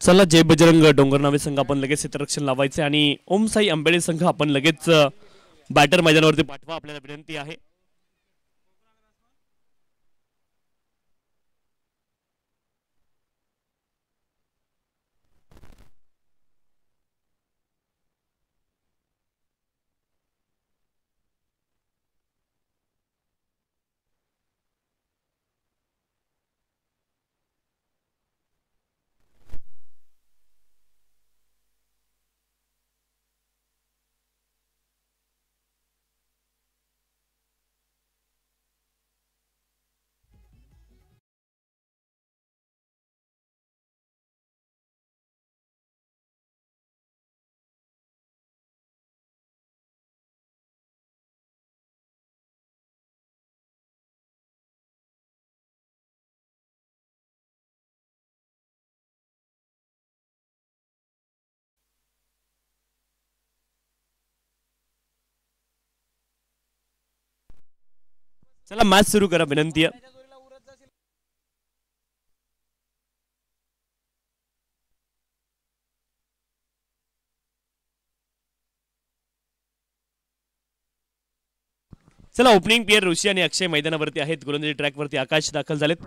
चला जय बजरंग डोंगरनावे संघ आपण लगेच क्षेत्ररक्षण लावायचे आणि ओम साई अंबेडे संघ आपण लगेच बॅटर मैदानावरती पाठवा आपल्याला विनंती आहे। चला मॅच सुरू करा विनंती आहे। चला ओपनिंग प्लेयर ऋषी आणि अक्षय मैदानावरती आहेत। गोलंदाजी ट्रॅक वरती आकाश दाखल झालेत।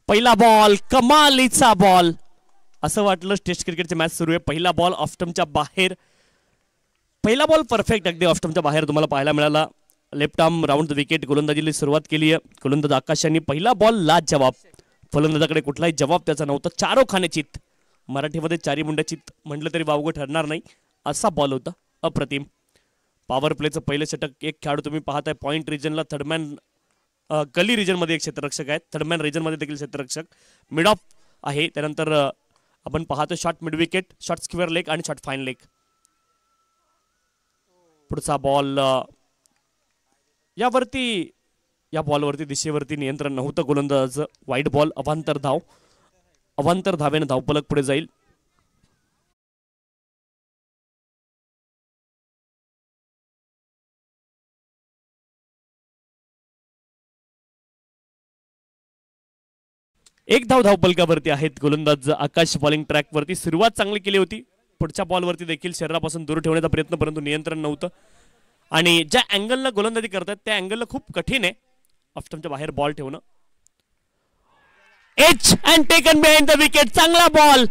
पहिला बॉल कमालीचा बॉल असं वाटलं टेस्ट क्रिकेटची मॅच सुरू आहे। पहिला बॉल ऑफ स्टंपच्या बाहेर, पहिला बॉल परफेक्ट अगदी ऑफ स्टंपच्या बाहेर तुम्हाला पाहायला मिळाला। Left arm round the wicket गोलंदाजीला सुरुवात केली आहे। गोलंदाज आकाश यांनी पहिला बॉल लाज जवाब, फलंदाजाकडे कुठलाही जवाब त्याचा नव्हता। चारो खाने चित, मराठीमध्ये चारी मुंड्या चित म्हटलं तरी वावगं ठरणार नाही असा बॉल होता। अप्रतिम पॉवर प्लेचं पहिलं षटक। एक खेळाडू तुम्ही पाहताय पॉइंट रिजनला थर्डमॅन, गली रिजनमध्ये एक क्षेत्ररक्षक आहेत, थर्डमॅन रिजनमध्ये देखील क्षेत्ररक्षक, मिड ऑफ आहे। त्यानंतर आपण पाहतो shot mid wicket, shot square leg आणि शॉट फाईन लेग। पुढचा बॉल यावरती, या बॉलवरती दिशेवरती नियंत्रण नव्हतं गोलंदाज। वाईड बॉल, अवांतर धाव, अवांतर धावेने धावपलक पुढे जाईल। एक धाव धावपलकावरती आहेत गोलंदाज आकाश। बॉलिंग ट्रॅक वरती सुरुवात चांगली केली होती, पुढच्या बॉलवरती देखील शरीरापासून दूर ठेवण्याचा प्रयत्न, परंतु नियंत्रण नव्हतं आणि ज्या अँगलला गोलंदाजी करतात त्या अँगलला खूप कठीण आहे ऑफ स्टंपच्या बाहेर बॉल ठेवणं। H and taken behind the wicket, चांगला बॉल,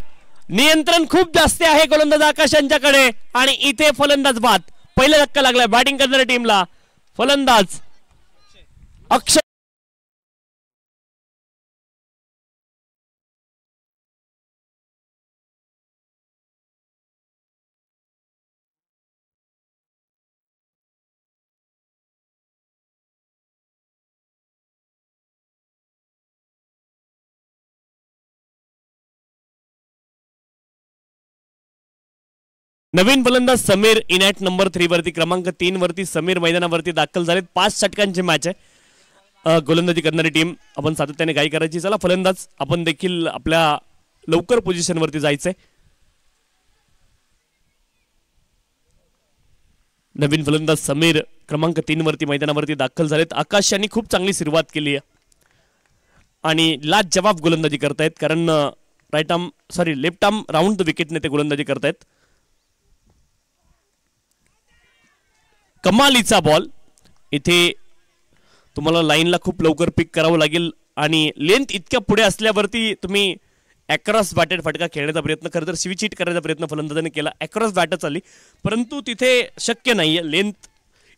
नियंत्रण खूप जास्त आहे गोलंदाज आकाश यांच्याकडे आणि इथे फलंदाज बाद। पहिला धक्का लागलाय बॅटिंग करणाऱ्या टीमला। फलंदाज अक्षय नवीन फलंदाज समीर इनॅट नंबर 3 वरती, क्रमांक 3 वरती समीर मैदानावरती दाखल झालेत। 5 षटकांची मॅच आहे। गोलंदाजी करणारी टीम आपण सातत्याने गाई करायची। चला फलंदाज आपण देखील आपल्या लवकर पोझिशन वरती जायचंय। नवीन फलंदाज समीर क्रमांक 3 वरती मैदानावरती दाखल झालेत। आकाश यांनी खूप चांगली सुरुवात केली आहे आणि लाज जवाब गोलंदाजी करतायत, कारण लेफ्ट आर्म राऊंड द विकेटने ते गोलंदाजी करतायत। कमालीचा बॉल, इथे तुम्हाला लाईनला खूप लवकर पिक करावं लागेल आणि लेंथ इतक्या पुढे असल्यावरती तुम्ही अक्रॉस बॅटेड फटका खेळण्याचा प्रयत्न, खरं तर स्विच करण्याचा प्रयत्न फलंदाजाने केला, अक्रॉस बॅटच आली, परंतु तिथे शक्य नाहीये। लेंथ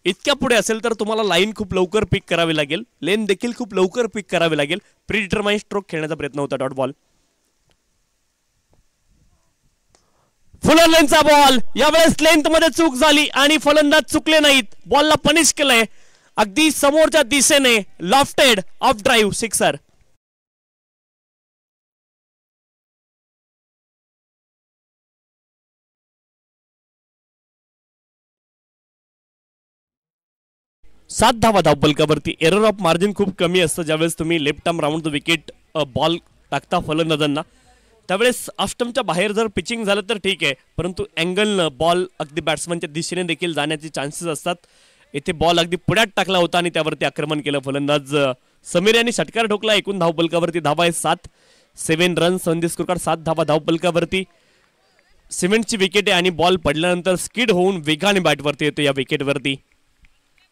इतक्या पुढे असेल तर तुम्हाला लाईन खूप लवकर पिक करावी लागेल, लेंथ देखील खूप लवकर पिक करावी लागेल। प्रीडिटरमाइंड स्ट्रोक खेळण्याचा प्रयत्न होता। डॉट बॉल, फुलर लेनचा बॉल, यावेळेस लेंथ मध्ये चूक झाली आणि फलंदाज चुकले नाहीत, बॉलला पनिश केलंय अगदी समोरच्या दिशेने, लॉफ्टेड ऑफ ड्राईव्ह, सिक्सर। सात धावा धावपलकावरती। एरर ऑफ मार्जिन खूप कमी असतं ज्यावेळेस तुम्ही left arm round the wicket ball टाकता फलंदाजांना, त्यावेळेस ऑफ स्टंपच्या बाहेर जर पिचिंग झालं तर ठीक आहे, परंतु अँगलनं बॉल अगदी बॅट्समनच्या दिशेने देखील जाण्याचे चान्सेस असतात। इथे बॉल अगदी पुढ्यात टाकला होता आणि त्यावरती आक्रमण केलं फलंदाज समीर यांनी षटकार ठोकला. एकूण धावपलकावरती धावा आहे 7. 7 runs on the score card. 7 धावा धावपलकावरती. सिमेंटची विकेट आहे आणि बॉल पडल्यानंतर स्किड होऊन वेगाने बॅटवरती येतो. या विकेटवरती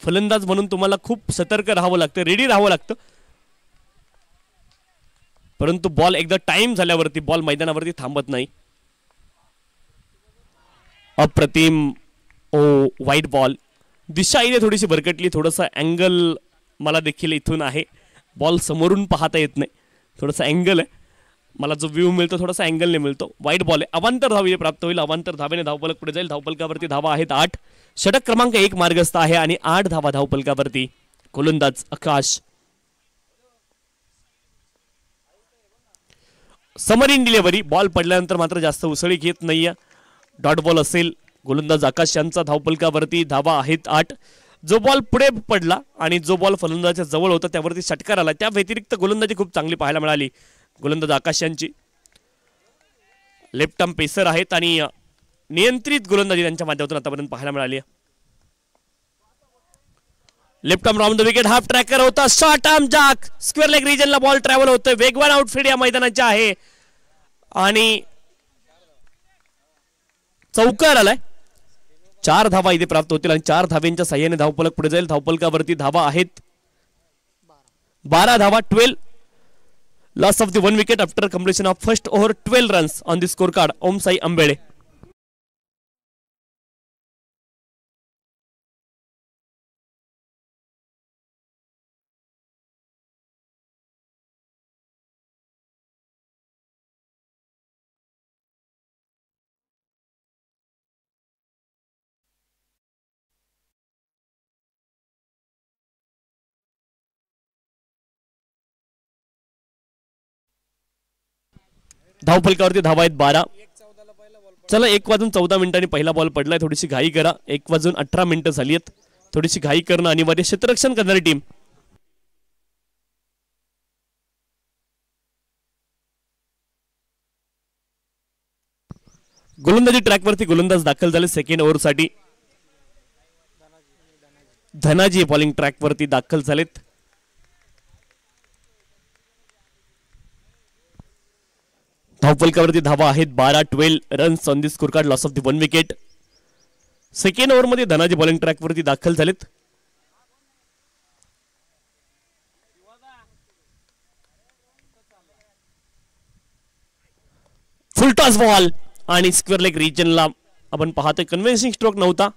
फलंदाज म्हणून तुम्हाला खूप सतर्क राहावं लागतं, रेडी राहावं लागतं. परंतु बॉल एकदा टाइम झाल्यावरती बॉल मैदानावरती थांबत नाही. अप्रतिम वाईट बॉल. दिशा इथे थोडीशी भरकटली. थोडंसं अँगल मला देखील इथून आहे. बॉल समोरून पाहता येत नाही. थोडासा अँगल आहे. मला जो व्ह्यू मिळतो थोडासा अँगलने मिळतो. वाईट बॉल आहे. अवांतर धाव प्राप्त होईल. अवांतर धावेने धावपलक पुढे जाईल. धावपलकावरती धावा आहेत 8. षटक क्रमांक 1 मार्गस्थ आहे आणि 8 धावा धावपलकावरती. गोलंदाज आकाश. समरीन डिलिव्हरी. बॉल पडल्यानंतर मात्र जास्त उसळी घेत नाहीये. डॉट बॉल असेल. गोलंदाज आकाश यांचा धावपलकावरती धावा आहेत 8. जो बॉल पुढे पडला आणि जो बॉल फलंदाजाच्या जवळ होता त्यावरती षटकार आला. त्या व्यतिरिक्त गोलंदाजी खूप चांगली पाहायला मिळाली गोलंदाज आकाश यांची. लेफ्ट आर्म पेसर आहेत आणि नियंत्रित गोलंदाजी त्यांच्या माध्यमातून आतापर्यंत पाहायला मिळाली. Left arm round the wicket. Half tracker होता. Short arm jack. Square leg रिजनला बॉल ट्रॅव्हल होतोय. वेगवान आउटफील्ड या मैदानाचे आहे आणि चौकार आलाय. 4 धावा इथे प्राप्त होतील आणि 4 धाव्यांच्या साह्याने धावपलक पुढे जाईल. धावपलकावरती धावा आहेत 12 धावा. 12. Loss of the 1 wicket after completion of first over. 12 runs on the score card. Om Sai Ambele. धावपलकावरती धावा आहेत 12. चला 1:14 पहिला बॉल पडलाय. थोडीशी घाई करा. 1:18 झाली आहेत. थोडीशी घाई करणं अनिवार्य. क्षेत्ररक्षण करणारी टीम. गोलंदाजी ट्रॅकवरती गोलंदाज दाखल झाले सेकंड ओव्हरसाठी. धनाजी बॉलिंग ट्रॅकवरती दाखल झालेत. धावपलकावरती धावा आहेत 12. 12 runs on the score card. Loss of the 1 wicket. Second ओव्हरमध्ये धनाजी बॉलिंग ट्रॅकवरती दाखल झालेत. फुल टॉस बॉल आणि स्क्वेअर लेग रिजनला आपण पाहतोय कन्व्हेन्सिंग स्ट्रोक नव्हता.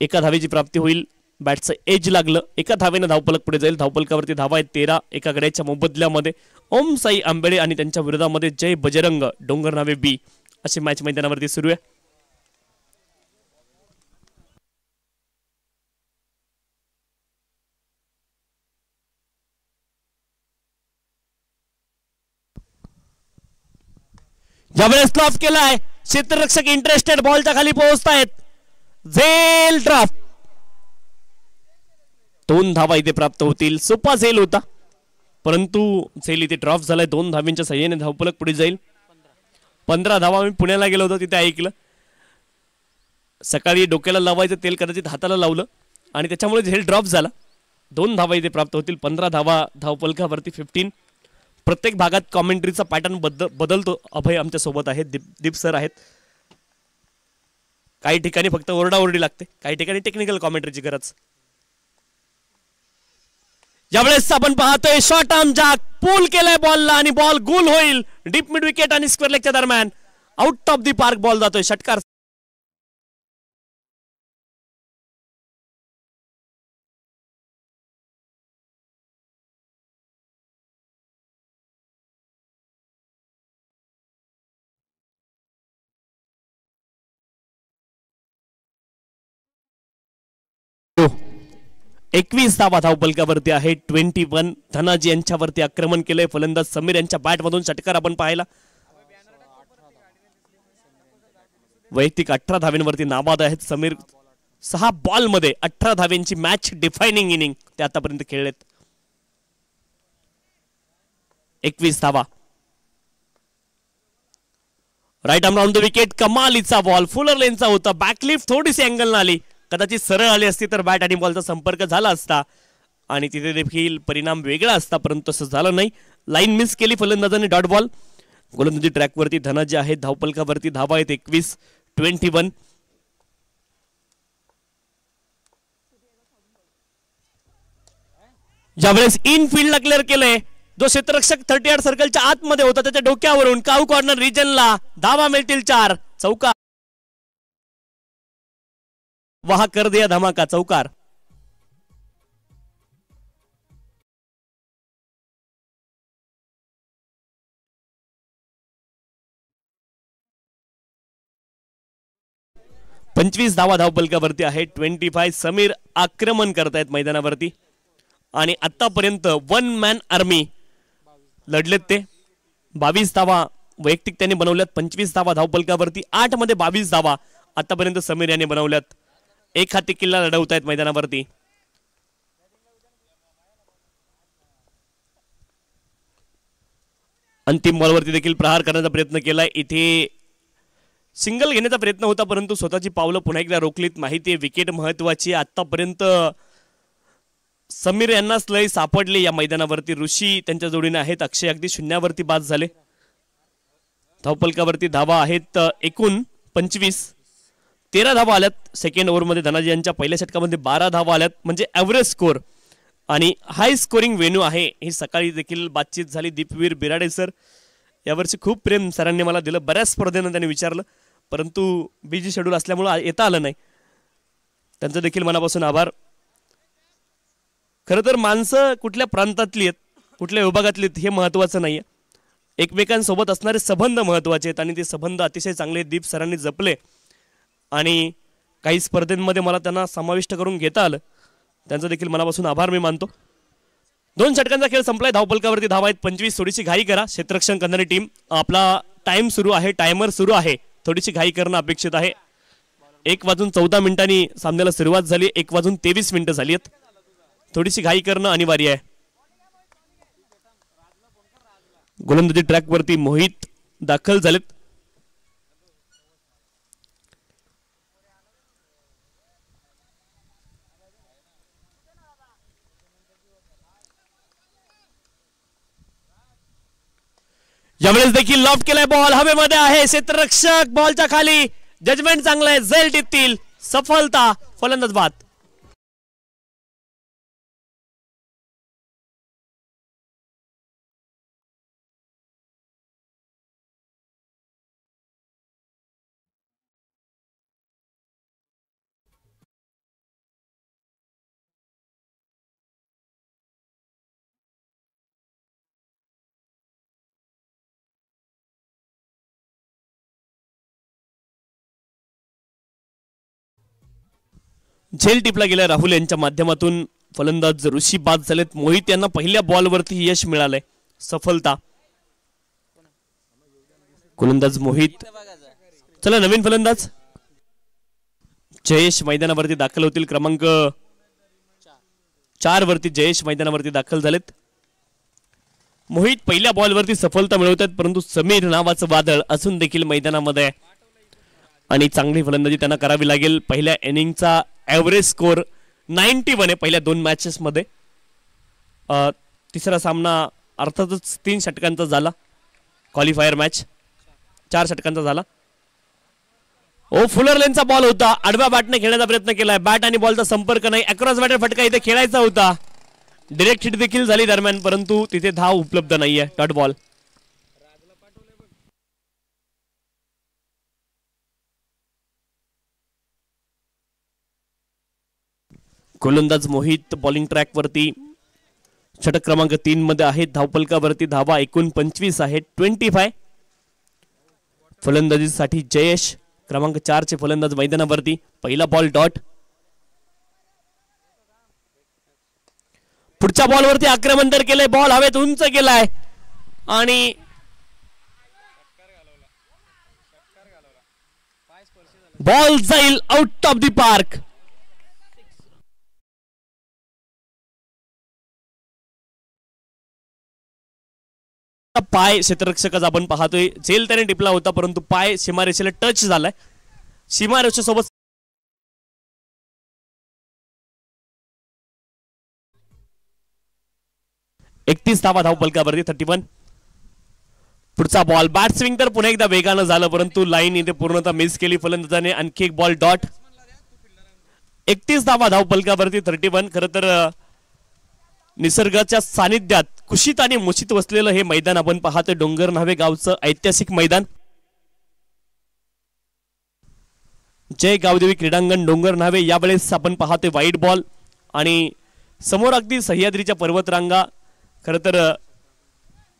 एका धावेची प्राप्ती होईल. बॅटचं एज लागलं. एका धावेनं धावपलक पुढे जाईल. धावपलकावरती धावा आहेत 13. एका गड्याच्या मोबदल्यामध्ये ओम साई आंबेडे आणि त्यांच्या विरोधामध्ये जय बजरंग डोंगर नावे बी अशी मॅच मैदानावरती सुरू आहे. ज्यावेळेस ड्रॉप केलाय क्षेत्ररक्षक इंटरेस्टेड बॉलच्या खाली पोहोचतायत. झेल ड्रॉप. 2 धावा इथे प्राप्त होतील. सोपा झेल होता परंतु झेल इथे ड्रॉप झालाय. 2 धावांच्या सहाय्याने धावपलक पुढे जाईल. 15 धावा. मी पुण्याला गेलो होतो तिथे ऐकलं. सकाळी डोक्याला लावायचं तेल कदाचित हाताला लावलं आणि त्याच्यामुळे झेल ड्रॉप झाला. 2 धावा इथे प्राप्त होतील. 15 धावा धावपलकावरती 15. प्रत्येक भागात कॉमेंट्रीचा पॅटर्न बदलतो. अभय आमच्या सोबत आहेत. दीप सर आहेत. काही ठिकाणी फक्त ओरडाओरडी लागते. काही ठिकाणी टेक्निकल कॉमेंट्रीची गरज. यावेळेस आपण पाहतोय शॉर्ट आर्म जॅक. पूल केलाय बॉलला आणि बॉल गोल होईल. डीप मिड विकेट आणि स्क्वेअर लेगच्या दरम्यान out of the park ball जातोय. षटकार. हो 21 धावा धावपलकावरती आहे. 21. धनाजी यांच्यावरती आक्रमण केलंय. फलंदाज समीर यांच्या बॅट मधून षटकार आपण पाहिला. वैयक्तिक 18 धाव्यांवरती नाबाद आहेत समीर. 6 बॉल मध्ये 18 धाव्यांची मॅच डिफायनिंग इनिंग ते आतापर्यंत खेळलेत. 21 धावा. Right arm round the wicket. कमालीचा बॉल फुलर लेनचा होता. बॅकलिफ्ट थोडीशी अँगल आली कदाचित सरळ आली असती तर बॅट आणि बॉलचा संपर्क झाला असता आणि तिथे देखील परिणाम वेगळा असता, परंतु तसं झालं नाही. लाईन मिस केली फलंदाजाने, डॉट बॉल. गोलंदाजी ट्रॅकवरती धनाजी आहे, धावपलकावरती धावा आहेत 21-21. ज्यावेळेस इनफिल्डला क्लिअर केलंय, जो क्षेत्ररक्षक 38 सर्कलच्या आतमध्ये होता त्याच्या डोक्यावरून काऊ कॉर्नर रिजनला धावा मिळतील 4. चौकार. वहा कर दिया धमाका, चौकार. पंचवीस धावा धावपलकावरती आहे. 25. समीर आक्रमण करतायत मैदानावरती आणि आतापर्यंत वन मॅन आर्मी लढलेत ते. 22 धावा वैयक्तिक त्यांनी बनवल्यात. 25 धावा धावपलकावरती, 8 मध्ये 22 धावा आतापर्यंत समीर यांनी बनवल्यात. एक हाती किल्ला लढवत आहेत मैदानावरती. अंतिम बॉलवरती देखील प्रहार करण्याचा प्रयत्न केलाय. इथे सिंगल घेण्याचा प्रयत्न होता, परंतु स्वतःची पावलं पुन्हा एकदा रोखलीत. माहिती आहे विकेट महत्वाची. आतापर्यंत समीर यांनाच लय सापडले या मैदानावरती. ऋषी त्यांच्या जोडीने आहेत. अक्षय अगदी शून्यावरती बाद झाले. धावपलकावरती धावा आहेत एकूण 25. 13 धावा आल्यात सेकंड ओव्हरमध्ये. धनाजी यांच्या पहिल्या षटकामध्ये 12 धावा आल्यात, म्हणजे ॲव्हरेज स्कोर आणि हाय स्कोरिंग वेन्यू आहे. ही सकाळी देखील बातचीत झाली. दीपवीर बिराडे सर, यावर्षी खूप प्रेम सरांनी मला दिलं. बऱ्याच स्पर्धेनं त्यांनी विचारलं, परंतु बिझी शेड्यूल असल्यामुळं येता आलं नाही. त्यांचं देखील मनापासून आभार. खरं तर माणसं कुठल्या प्रांतातली आहेत, कुठल्या विभागातली आहेत हे महत्त्वाचं नाही आहे. एकमेकांसोबत असणारे संबंध महत्त्वाचे आहेत आणि ते संबंध अतिशय चांगले दीप सरांनी जपले आणि काही स्पर्धेमध्ये मला त्यांना समाविष्ट करून घेता आलं. त्यांचं देखील मनापासून आभार मी मानतो. 2 षटकांचा खेळ संपलाय. धावपलकावरती धावा आहेत 25. थोडीशी घाई करा क्षेत्ररक्षण करणारी टीम. आपला टाइम सुरू आहे, टायमर सुरू आहे. थोडीशी घाई करणं अपेक्षित आहे. 1:14 सामन्याला सुरुवात झाली. 1:23 झाली आहेत. थोडीशी घाई करणं अनिवार्य आहे. गोलंदाजी ट्रॅकवरती मोहित दाखल झालेत. यावेळेस देखील लॉफ्ट केलाय बॉल, हवेमध्ये आहे. क्षेत्ररक्षक बॉलच्या खाली. जजमेंट चांगलं आहे, झेल टिपतील. सफलता, फलंदाज बाद. झेल टिपला गेला राहुल यांच्या माध्यमातून. फलंदाज ऋषी बाद झालेत. मोहित यांना पहिल्या बॉलवरती यश मिळालंय, सफलता. गोलंदाज मोहित. चला नवीन फलंदाज जयेश मैदानावरती दाखल होतील. क्रमांक 4 वरती जयेश मैदानावरती दाखल झालेत. मोहित पहिल्या बॉलवरती सफलता मिळवतात, परंतु समीर नावाचं वादळ असून देखील मैदानामध्ये आणि चांगली फलंदाजी त्यांना करावी लागेल. पहिल्या इनिंगचा ॲव्हरेज स्कोर 91 आहे पहिल्या 2 मॅचेसमध्ये. तिसरा सामना अर्थातच 3 षटकांचा झाला. क्वालिफायर मॅच 4 षटकांचा झाला. फुलर लेनचा बॉल होता. आडव्या बॅटने खेळण्याचा प्रयत्न केलाय. बॅट आणि बॉलचा संपर्क नाही. अक्रॉस बॅटर फटका इथे खेळायचा होता. डिरेक्ट हिट देखील झाली दरम्यान, परंतु तिथे धाव उपलब्ध नाहीये. Dot ball. गोलंदाज मोहित बॉलिंग ट्रॅक वरती षटक क्रमांक 3 मध्ये आहेत. धावपलकावरती धावा एकूण 25 आहेत. 25. फलंदाजीसाठी जयेश क्रमांक 4 चे फलंदाज मैदानावरती. पहिला बॉल डॉट. पुढच्या बॉलवरती आक्रमण तर केलंय. बॉल हवेत उंच गेलाय आणि बॉल जाईल आउट ऑफ द पार्क. पाय क्षेत्ररक्षकाचा आपण पाहतोय. झेल त्याने टिपला होता, परंतु पाय सीमारेषेला टच झालाय. सीमारेषेसोबत 31 धावा धावफलकावरती 31. पुढचा बॉल बॅट स्विंग तर पुन्हा एकदा वेगानं झालं परंतु लाईन इथे पूर्णतः मिस केली फलंदाजाने. आणखी एक बॉल डॉट. 31 धावा धावफलकावरती 31. खरं तर निसर्गाच्या सानिध्यात कुशीत आणि मुशीत वसलेलं हे मैदान आपण पाहतोय. डोंगर न्हावे गावचं ऐतिहासिक मैदान. जय गावदेवी क्रीडांगण डोंगर न्हावे. यावेळेस आपण पाहतोय वाईट बॉल आणि समोर अगदी सह्याद्रीच्या पर्वतरांगा. खरं तर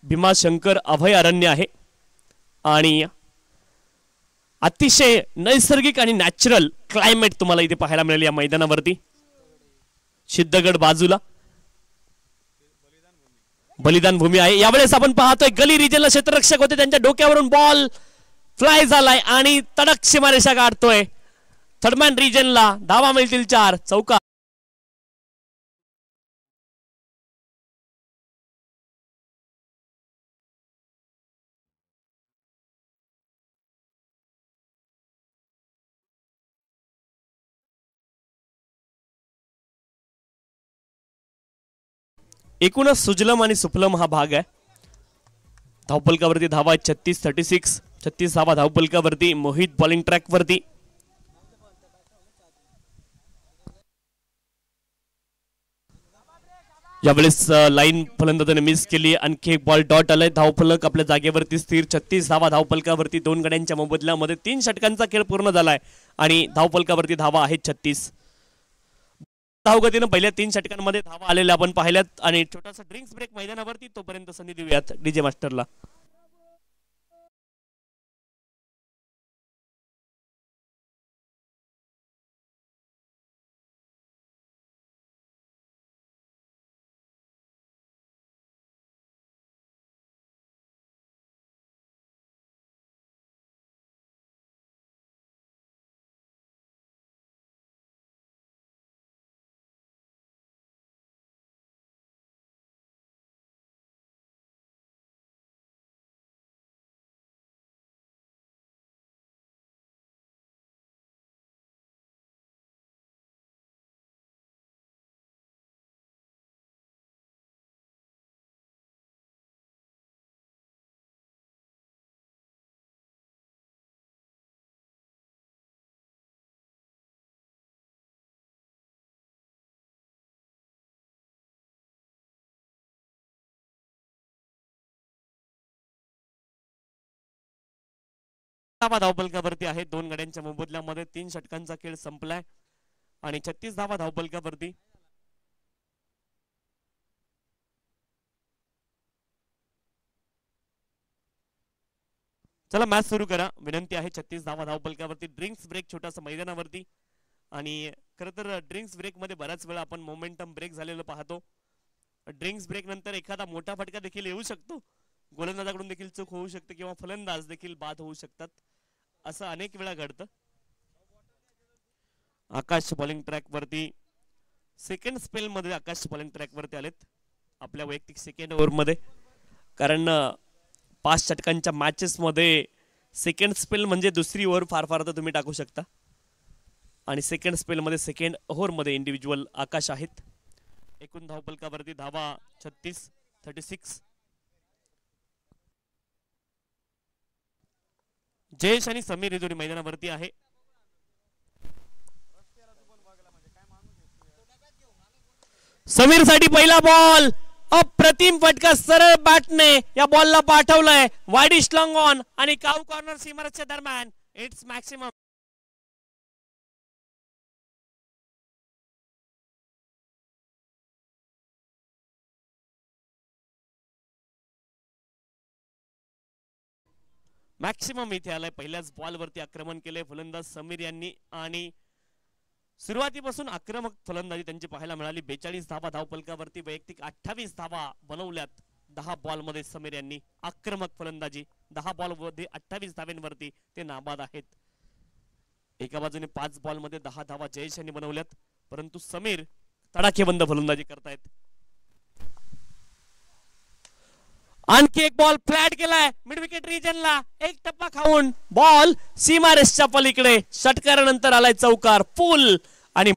भीमाशंकर अभय अरण्य आहे आणि अतिशय नैसर्गिक आणि नॅचरल क्लायमेट तुम्हाला इथे पाहायला मिळेल या मैदानावरती. सिद्धगड बाजूला बलिदान भूमी आहे. यावेळेस आपण पाहतोय गली रिजनला क्षेत्ररक्षक होते त्यांच्या डोक्यावरून बॉल फ्लाय झालाय आणि तडक सीमारेषा गाठतोय. थर्डमॅन रिजनला धावा मिळतील 4. चौका. एकूणच सुजलम आणि सुफलम हा भाग आहे. धावफलकावरती धावा 36 36. 36 धावा धावफलकावरती. मोहित बॉलिंग ट्रॅक वरती. यावेळेस लाईन फलंदाजाने मिस केली. आणखी एक बॉल डॉट आलाय. धावफलक आपल्या जागेवरती स्थिर. 36 धावा धावफलकावरती. 2 गड्यांच्या मोबदल्यामध्ये 3 षटकांचा खेळ पूर्ण झालाय आणि धावफलकावरती धावा आहेत 36. धावगतीनं पहिल्या 3 षटकांमध्ये धावा आलेल्या आपण पाहिल्यात आणि छोटासा ड्रिंक्स ब्रेक मैदानावरती. तोपर्यंत संधी देऊयात डीजे मास्टरला. धावा धावफलकावरती आहे. 2 गड्यांच्या मोबदल्यामध्ये 3 षटकांचा खेळ संपलाय आणि 36 धावा धावफलकावरती. चला मॅच सुरू करा. विनंती आहे. 36 धावा धावफलकावरती. ड्रिंक्स ब्रेक छोटासा मैदानावरती आणि खरं तर ड्रिंक्स ब्रेक मध्ये बऱ्याच वेळा आपण मोमेंटम ब्रेक झालेलं पाहतो. ड्रिंक्स ब्रेक नंतर एखादा मोठा फटका देखील येऊ शकतो. गोलंदाजाकडून देखील चूक होऊ शकते किंवा फलंदाज देखील बाद होऊ शकतात. असं अनेक वेळा घडतं. आकाश बॉलिंग ट्रॅक वरती. सेकंड स्पेल मध्ये आकाश बॉलिंग ट्रॅक वरती आलेत आपल्या वैयक्तिक सेकंड ओव्हर मध्ये. कारण 5 षटकांच्या मॅचेस मध्ये सेकंड स्पेल म्हणजे दुसरी ओव्हर फार फार तर तुम्ही टाकू शकता आणि सेकंड स्पेल मध्ये सेकंड ओव्हर मध्ये इंडिव्हिज्युअल आकाश आहेत. एकूण धावफलकावरती धावा 36 36. जयेश आणि समीर हे दोन्ही मैदानावरती आहे. समीर साठी पहिला बॉल. अप्रतिम फटका सरळ बॅटने या बॉलला पाठवलाय. वाईडिश लॉंग ऑन आणि काऊ कॉर्नर सीमारेषेच्या दरम्यान. It's maximum. मॅक्सिमम इथे आलाय. पहिल्याच बॉलवरती आक्रमण केले फलंदाज समीर यांनी आणि सुरुवातीपासून आक्रमक फलंदाजी त्यांची पाहायला मिळाली. 42 धावा धावफलकावरती. वैयक्तिक 28 धावा बनवल्यात 10 बॉल मध्ये समीर यांनी. आक्रमक फलंदाजी. 10 बॉल मध्ये 28 धावांवरती ते नाबाद आहेत. एका बाजूने 5 बॉल मध्ये 10 धावा जयेश यांनी बनवल्यात परंतु समीर तडाखेबंद फलंदाजी करतायत. आणखी एक बॉल फ्लॅट केलाय मिड विकेट रिजनला. एक टप्पा खाऊन बॉल सीमारेषच्या पलीकडे. षटकारानंतर आलाय चौकार. फुल आणि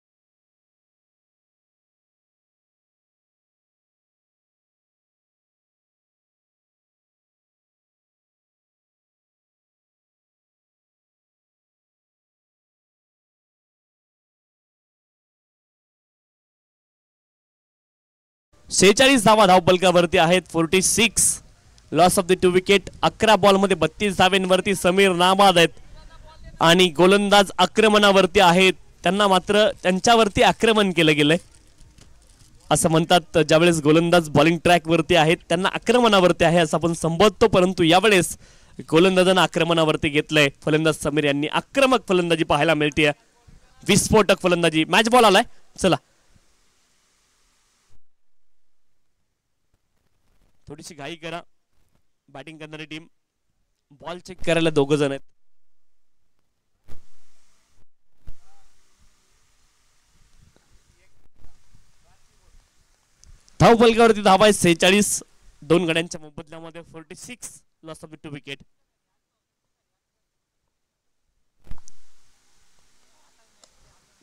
46 धावा धावपलकावरती आहेत. 46 loss of the 2 wicket. 11 ball मध्ये 32 धावांवरती समीर नाबाद आहेत आणि गोलंदाज आक्रमणावरती आहेत. त्यांना मात्र त्यांच्यावरती आक्रमण केलं गेलंय असं म्हणतात. ज्यावेळेस गोलंदाज बॉलिंग ट्रॅक वरती आहेत त्यांना आक्रमणावरती आहे असं आपण संबोधतो, परंतु यावेळेस गोलंदाजांना आक्रमणावरती घेतलंय. फलंदाज समीर यांनी आक्रमक फलंदाजी पाहायला मिळते. विस्फोटक फलंदाजी. मॅच बॉल आलाय. चला थोडीशी घाई करा. बॅटिंग करणारी टीम बॉल चेक करायला 2 जण आहेत. धावपलकावरती धावा आहे 46. 2 गड्यांच्या मोबदल्यामध्ये 46 लॉस ऑफ द 2 विकेट.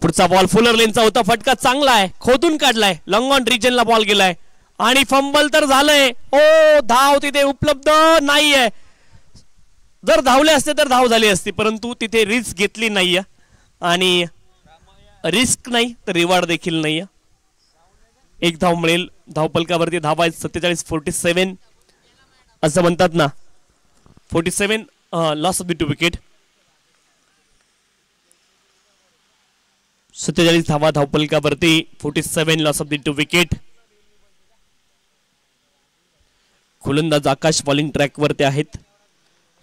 पुढचा बॉल फुलर लेनचा होता. फटका चांगला आहे. खोदून काढलाय. लॉंग ऑन रिजनला बॉल गेलाय आणि फंबल तर झालंय. ओ धाव तिथे उपलब्ध नाहीये. जर धावले असते तर धाव झाली असती, परंतु तिथे रिस्क घेतली नाहीये आणि रिस्क नाही तर रिवॉर्ड देखील नाहीये. 1 धाव मिळेल. धावपलकावरती धावा आहेत 47. 47 असं म्हणतात ना. 47 लॉस ऑफ द 2 विकेट. 47 धावा धावपलकावरती. 47 लॉस ऑफ द 2 विकेट. गोलंदाज आकाश बॉलिंग ट्रॅक वरती आहेत.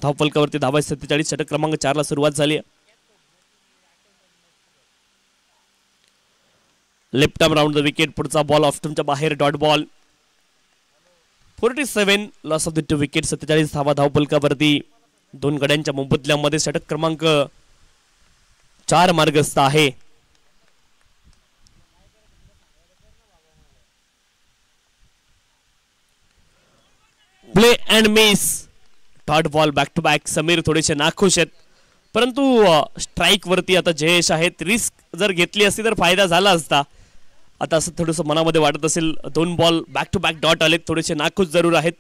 धावपलकावरती धावा 47. षटक क्रमांक 4 ला सुरुवात झाली. Left arm round the wicket. पुढचा बॉल ऑफ स्टंपच्या बाहेर. Dot ball. 47 loss of the 2 wicket. 47 धावा धावपलकावरती. 2 गड्यांच्या मोबदल्यामध्ये षटक क्रमांक 4 मार्गस्थ आहे. Play and miss. Dot ball. Back to back. Samir थोडेसे नाखुश आहेत, परंतु स्ट्राइक वरती आता जयेश आहेत. रिस्क जर घेतली असती तर फायदा झाला असता. आता असं थोडंसं मनामध्ये वाटत असेल. 2 ball back to back dot आलेत. थोडेसे नाखुश जरूर आहेत,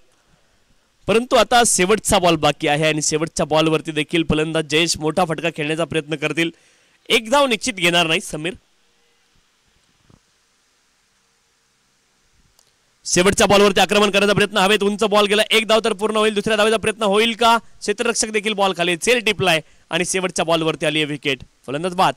परंतु आता शेवटचा बॉल बाकी आहे आणि शेवटच्या बॉलवरती देखील फलंदाज जयेश मोठा फटका खेळण्याचा प्रयत्न करतील. 1 धाव निश्चित घेणार नाही समीर. शेवटच्या बॉलवरती आक्रमण करण्याचा प्रयत्न. हवेत उंच बॉल गेला. 1 धाव तर पूर्ण होईल. दुसऱ्या धावेचा प्रयत्न होईल का? क्षेत्ररक्षक देखील बॉल खाली सेल टिपलाय आणि शेवटच्या बॉलवरती आली आहे विकेट. फलंदाज बाद.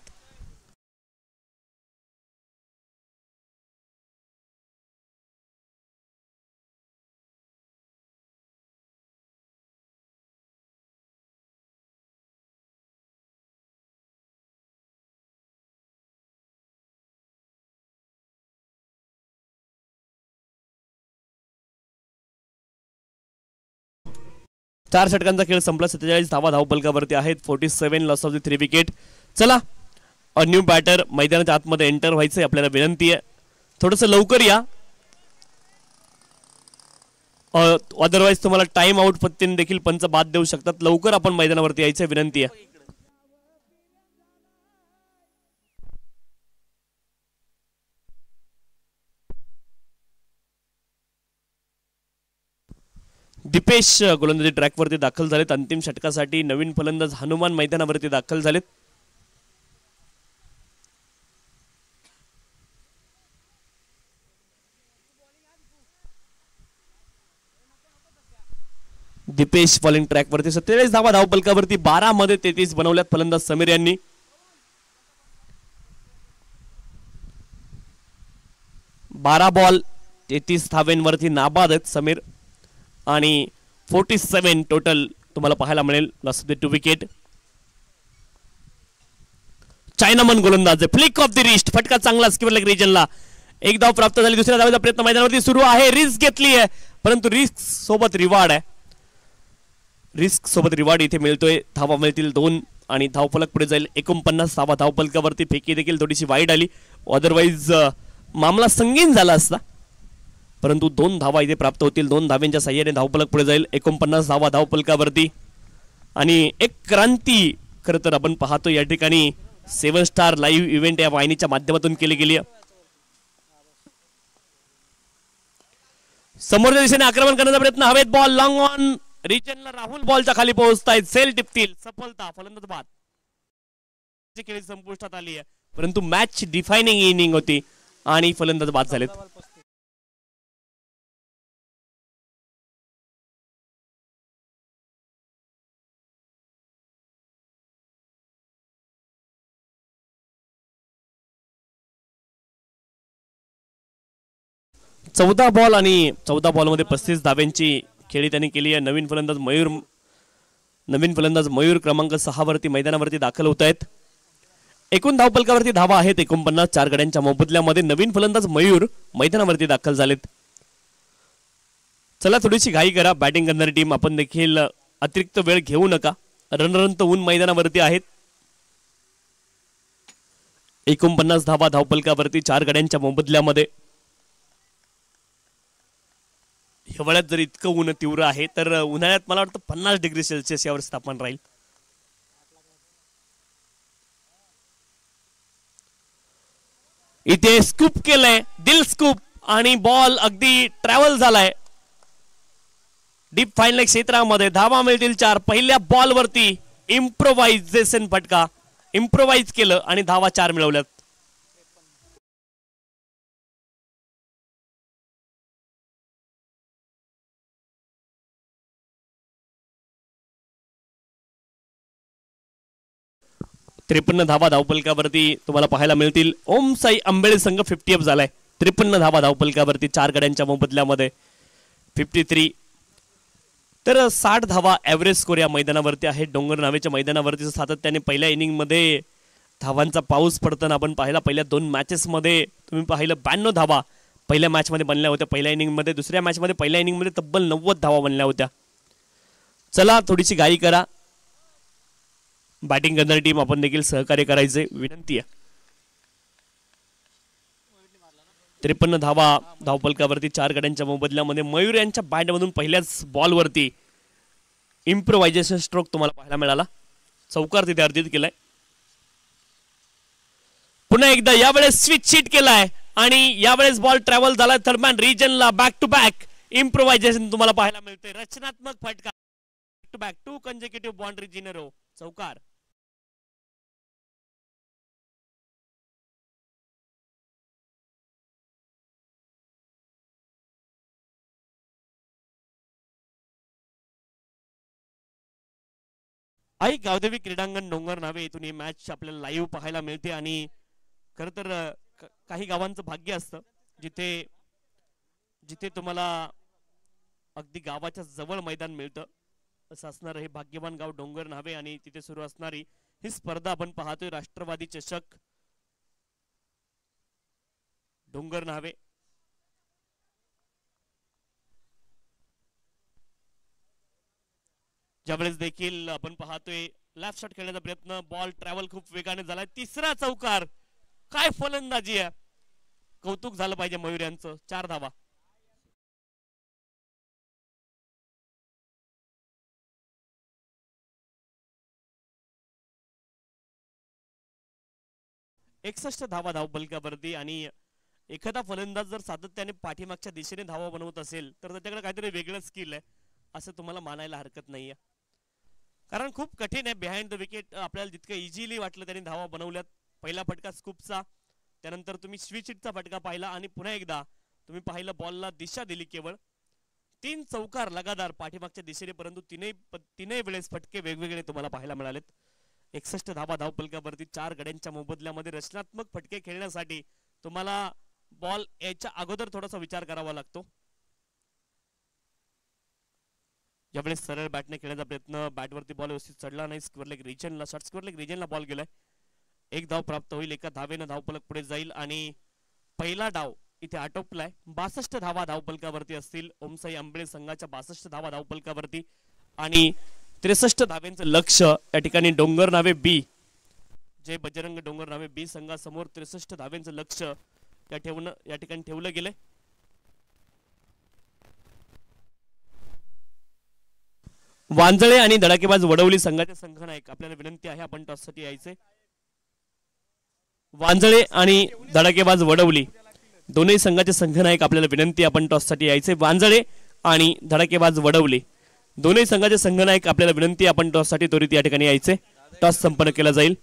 चार षटकांचा खेळ संपला. 47 धावा धावपलकावरती आहेत. 47 लॉस ऑफ द 3 विकेट. चला न्यू बॅटर मैदानाच्या आतमध्ये एंटर व्हायचंय. आपल्याला विनंती आहे थोडंसं लवकर या, अदरवाईज तुम्हाला टाइम आउट पद्धतीने देखील पंच बाद देऊ शकतात. लवकर आपण मैदानावरती यायचं विनंती आहे. दीपेश गोलंदाजी ट्रॅकवरती दाखल झालेत. अंतिम षटकासाठी नवीन फलंदाज हनुमान मैदानावरती दाखल झालेत. दीपेश बॉलिंग ट्रॅकवरती. 47 धावा धावपलकावरती. 12 मध्ये 33 बनवल्यात फलंदाज समीर यांनी. बारा बॉल 33 धावांवरती नाबाद आहेत समीर आणि 47 टोटल तुम्हाला पाहायला मिळेल. Loss of the 2 wicket. Chinaman गोलंदाज. Flick of the wrist. फटका चांगला स्क्वेअर लेग रिजनला. 1 धाव प्राप्त झाली. दुसऱ्या धावेचा प्रयत्न मैदानावरती सुरू आहे. रिस्क घेतली आहे, परंतु रिस्क सोबत रिवॉर्ड आहे. रिस्क सोबत रिवॉर्ड इथे मिळतोय. धावा मिळतील 2 आणि धावफलक पुढे जाईल. 49 धावा धावपलकावरती. फेकी देखील थोडीशी वाईड आली, अदरवाईज मामला संगीन झाला असता, परंतु 2 धावा इथे प्राप्त होतील. 2 धावांच्या साह्याने धावफलक पुढे जाईल. 49 धावा धावपलकावरती आणि एक क्रांती खरं तर आपण पाहतो या ठिकाणी. 7 स्टार लाईव्ह इव्हेंट या वाहिनीच्या माध्यमातून केली गेली आहे. समोरच्या दिशेने आक्रमण करण्याचा प्रयत्न. हवेत बॉल. लॉंग ऑन रिजनला राहुल बॉलच्या खाली पोहोचतायत. सेल टिपतील. सफलता. फलंदाज बाद. खेळी संपुष्टात आली आहे, परंतु मॅच डिफायनिंग इनिंग होती आणि फलंदाज बाद झालेत. 14 बॉल आणि 14 बॉलमध्ये 35 धाब्यांची खेळी त्यांनी केली आहे. नवीन फलंदाज मयूर क्रमांक 6 वरती मैदानावरती दाखल होत आहेत. एकूण धावपलकावरती धावा आहेत 49. 4 गड्यांच्या मोबदल्यामध्ये नवीन फलंदाज मयूर मैदानावरती दाखल झालेत. चला थोडीशी घाई करा बॅटिंग करणारी टीम. आपण देखील अतिरिक्त वेळ घेऊ नका. रणरणत ऊन मैदानावरती आहेत. 49 धावा धावपलकावरती 4 गड्यांच्या मोबदल्यामध्ये. हिवाळ्यात जर इतकं ऊन तीव्र आहे तर उन्हाळ्यात मला वाटतं 50 डिग्री सेल्सिअस यावर तापमान राहील. इथे स्कूप केलंय दिल स्कूप आणि बॉल अगदी ट्रॅव्हल झालाय डीप फाईन लेग क्षेत्रामध्ये. धावा मिळतील 4. पहिल्या बॉल वरती इम्प्रोव्हायझेशन फटका. इम्प्रोव्हाइज केलं आणि धावा 4 मिळवल्यात. त्रेपन्न धावा धावपलकावरती तुम्हाला पाहायला मिळतील. ओम साई आंबेळे संघ 50 झालाय. 53 धावा धावपलकावरती 4 गड्यांच्या मोबदल्यामध्ये 53. तर 60 धावा ॲव्हरेज स्कोर या मैदानावरती आहे. डोंगर नावेच्या मैदानावरती सातत्याने पहिल्या इनिंगमध्ये धावांचा पाऊस पडताना आपण पाहिला. पहिल्या 2 मॅचेसमध्ये तुम्ही पाहिलं 92 धावा पहिल्या मॅचमध्ये बनल्या होत्या पहिल्या इनिंगमध्ये. दुसऱ्या मॅचमध्ये पहिल्या इनिंगमध्ये तब्बल 90 धावा बनल्या होत्या. चला थोडीशी घाई करा बॅटिंग करणारी टीम. आपण देखील सहकार्य करायचे विनंती आहे. 53 धावा धावपलकावरती 4 गड्यांच्या मोबदल्यामध्ये मयूर यांच्या बॅटमधून पहिल्याच बॉलवरती इम्प्रोव्हायझेशन स्ट्रोक तुम्हाला पाहायला मिळाला. चौकार तिथे अर्जित केलाय. पुन्हा एकदा यावेळेस स्विच शीट केलाय आणि यावेळेस बॉल ट्रॅव्हल झालाय थर्मॅन रिजनला. बॅक टू बॅक इम्प्रोव्हायझेशन तुम्हाला पाहायला मिळते. रचनात्मक फटका. Back to back 2 consecutive boundaries in a row. चौकार. आई गावदेवी क्रीडांगण डोंगर नावे इथून ही मॅच आपल्याला लाईव्ह पाहायला मिळते. आणि खरं तर काही गावांचं भाग्य असतं जिथे जिथे तुम्हाला अगदी गावाच्या जवळ मैदान मिळतं. असं असणारं हे भाग्यवान गाव डोंगर नावे आणि तिथे सुरू असणारी ही स्पर्धा आपण पाहतोय राष्ट्रवादी चषक डोंगर नावे. ज्यावेळेस देखील आपण पाहतोय लेफ्ट शॉट खेळण्याचा प्रयत्न. बॉल ट्रॅव्हल खूप वेगाने झालाय. तिसरा चौकार. काय फलंदाजी आहे. कौतुक झालं पाहिजे मयूर यांचं. 4 धावा. एकसष्ट धावा धावपलकावरती. आणि एखादा फलंदाज जर सातत्याने पाठीमागच्या दिशेने धावा बनवत असेल तर त्याच्याकडे काहीतरी वेगळं स्किल आहे असं तुम्हाला मानायला हरकत नाहीये. कारण खूप कठीण आहे बिहाइंड द विकेट. आपल्याला जितकं इझिली वाटलं त्यांनी धावा बनवल्यात. पहिला फटका स्कूपचा. त्यानंतर तुम्ही स्विचिटचा फटका पाहिला आणि पुन्हा एकदा तुम्ही पाहिलं बॉलला दिशा दिली. केवळ 3 चौकार लगातार पाठीमागच्या दिशेने. परंतु तीनही वेळेस फटके वेगवेगळे तुम्हाला पाहायला मिळालेत. 61 धावा धावपलकावरती 4 गड्यांच्या मोबदल्यामध्ये. रचनात्मक फटके खेळण्यासाठी तुम्हाला बॉल याच्या अगोदर थोडासा विचार करावा लागतो. यावेळेस सरळ बॅटने खेळण्याचा प्रयत्न. बॅटवरती बॉल व्यवस्थित चढला नाही. स्क्वेअर लेग रिजनला शॉर्ट स्क्वेअर लेग रिजनला बॉल गेलाय. 1 धाव प्राप्त होईल. 1 धावेनं धावपलक पुढे जाईल आणि पहिला डाव इथे आटोपलाय. 62 धावा धावपलकावरती असतील ओमसाई आंबळे संघाच्या. 62 धावा धावपलकावरती आणि 63 धाव्यांचं लक्ष या ठिकाणी डोंगर नावे बी जय बजरंग डोंगर नावे बी संघासमोर 63 धाव्यांचं लक्ष या ठिकाणी ठेवलं गेलंय. वांजळे आणि धडाकेबाज वडवली संघाचे संघनायक आपल्याला विनंती आहे आपण टॉससाठी यायचे. वांजळे आणि धडाकेबाज वडवली दोन्ही संघाचे संघनायक आपल्याला विनंती आपण टॉससाठी यायचे. वांजळे आणि धडाकेबाज वडवली दोन्ही संघाचे संघनायक आपल्याला विनंती आपण टॉससाठी त्वरित या ठिकाणी यायचे. टॉस संपन्न केला जाईल.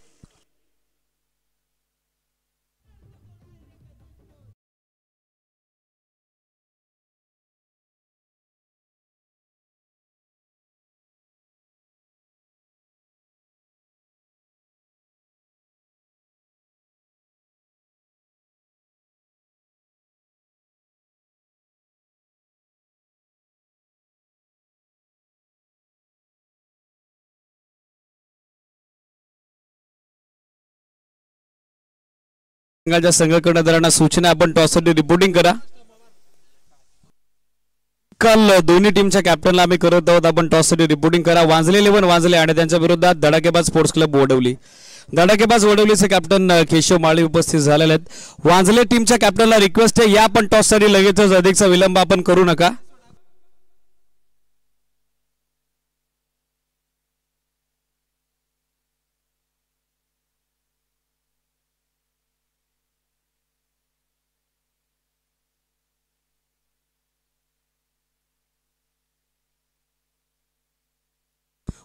संघाच्या संघ कर्णधारांना सूचना, आपण टॉससाठी रिपोर्टिंग करा. काल दोन्ही टीमच्या कॅप्टनला आम्ही करत आहोत, आपण टॉससाठी रिपोर्टिंग करा. वांजले 11 वांजले आणि त्यांच्या विरोधात धडाकेबाज स्पोर्ट्स क्लब वडवली. धडाकेबाज वडवलीचे कॅप्टन केशव माळी उपस्थित झालेले आहेत. वांजले टीमच्या कॅप्टनला रिक्वेस्ट आहे, या पण टॉससाठी लगेचच अधिकचा विलंब आपण करू नका.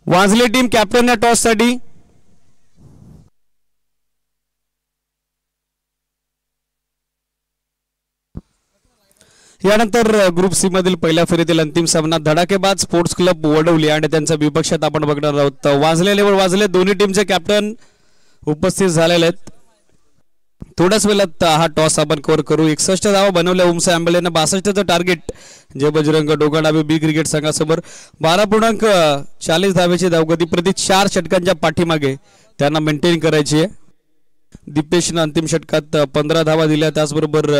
वांजले टीम कॅप्टन या टॉससाठी. यानंतर ग्रुप सी मधील पहिल्या फेरीतील अंतिम सामना धडाकेबाज स्पोर्ट्स क्लब वडवली आणि त्यांच्या विपक्षात आपण बघणार आहोत. वाजले लेवल वाजले, दोन्ही टीमचे कॅप्टन उपस्थित झालेले आहेत. थोड्याच वेळात हा टॉस आपण कव्हर करू. 61 धावा बनवल्या उमसा आंबेलेनं, 62चं टार्गेट जय बजरंग डोंगरडाबे बी क्रिकेट संघासमोर. 12.40 धावेची धावगती प्रति 4 षटकांच्या पाठीमागे त्यांना मेंटेन करायची आहे. दीपेशनं अंतिम षटकात 15 धावा दिल्या. त्याचबरोबर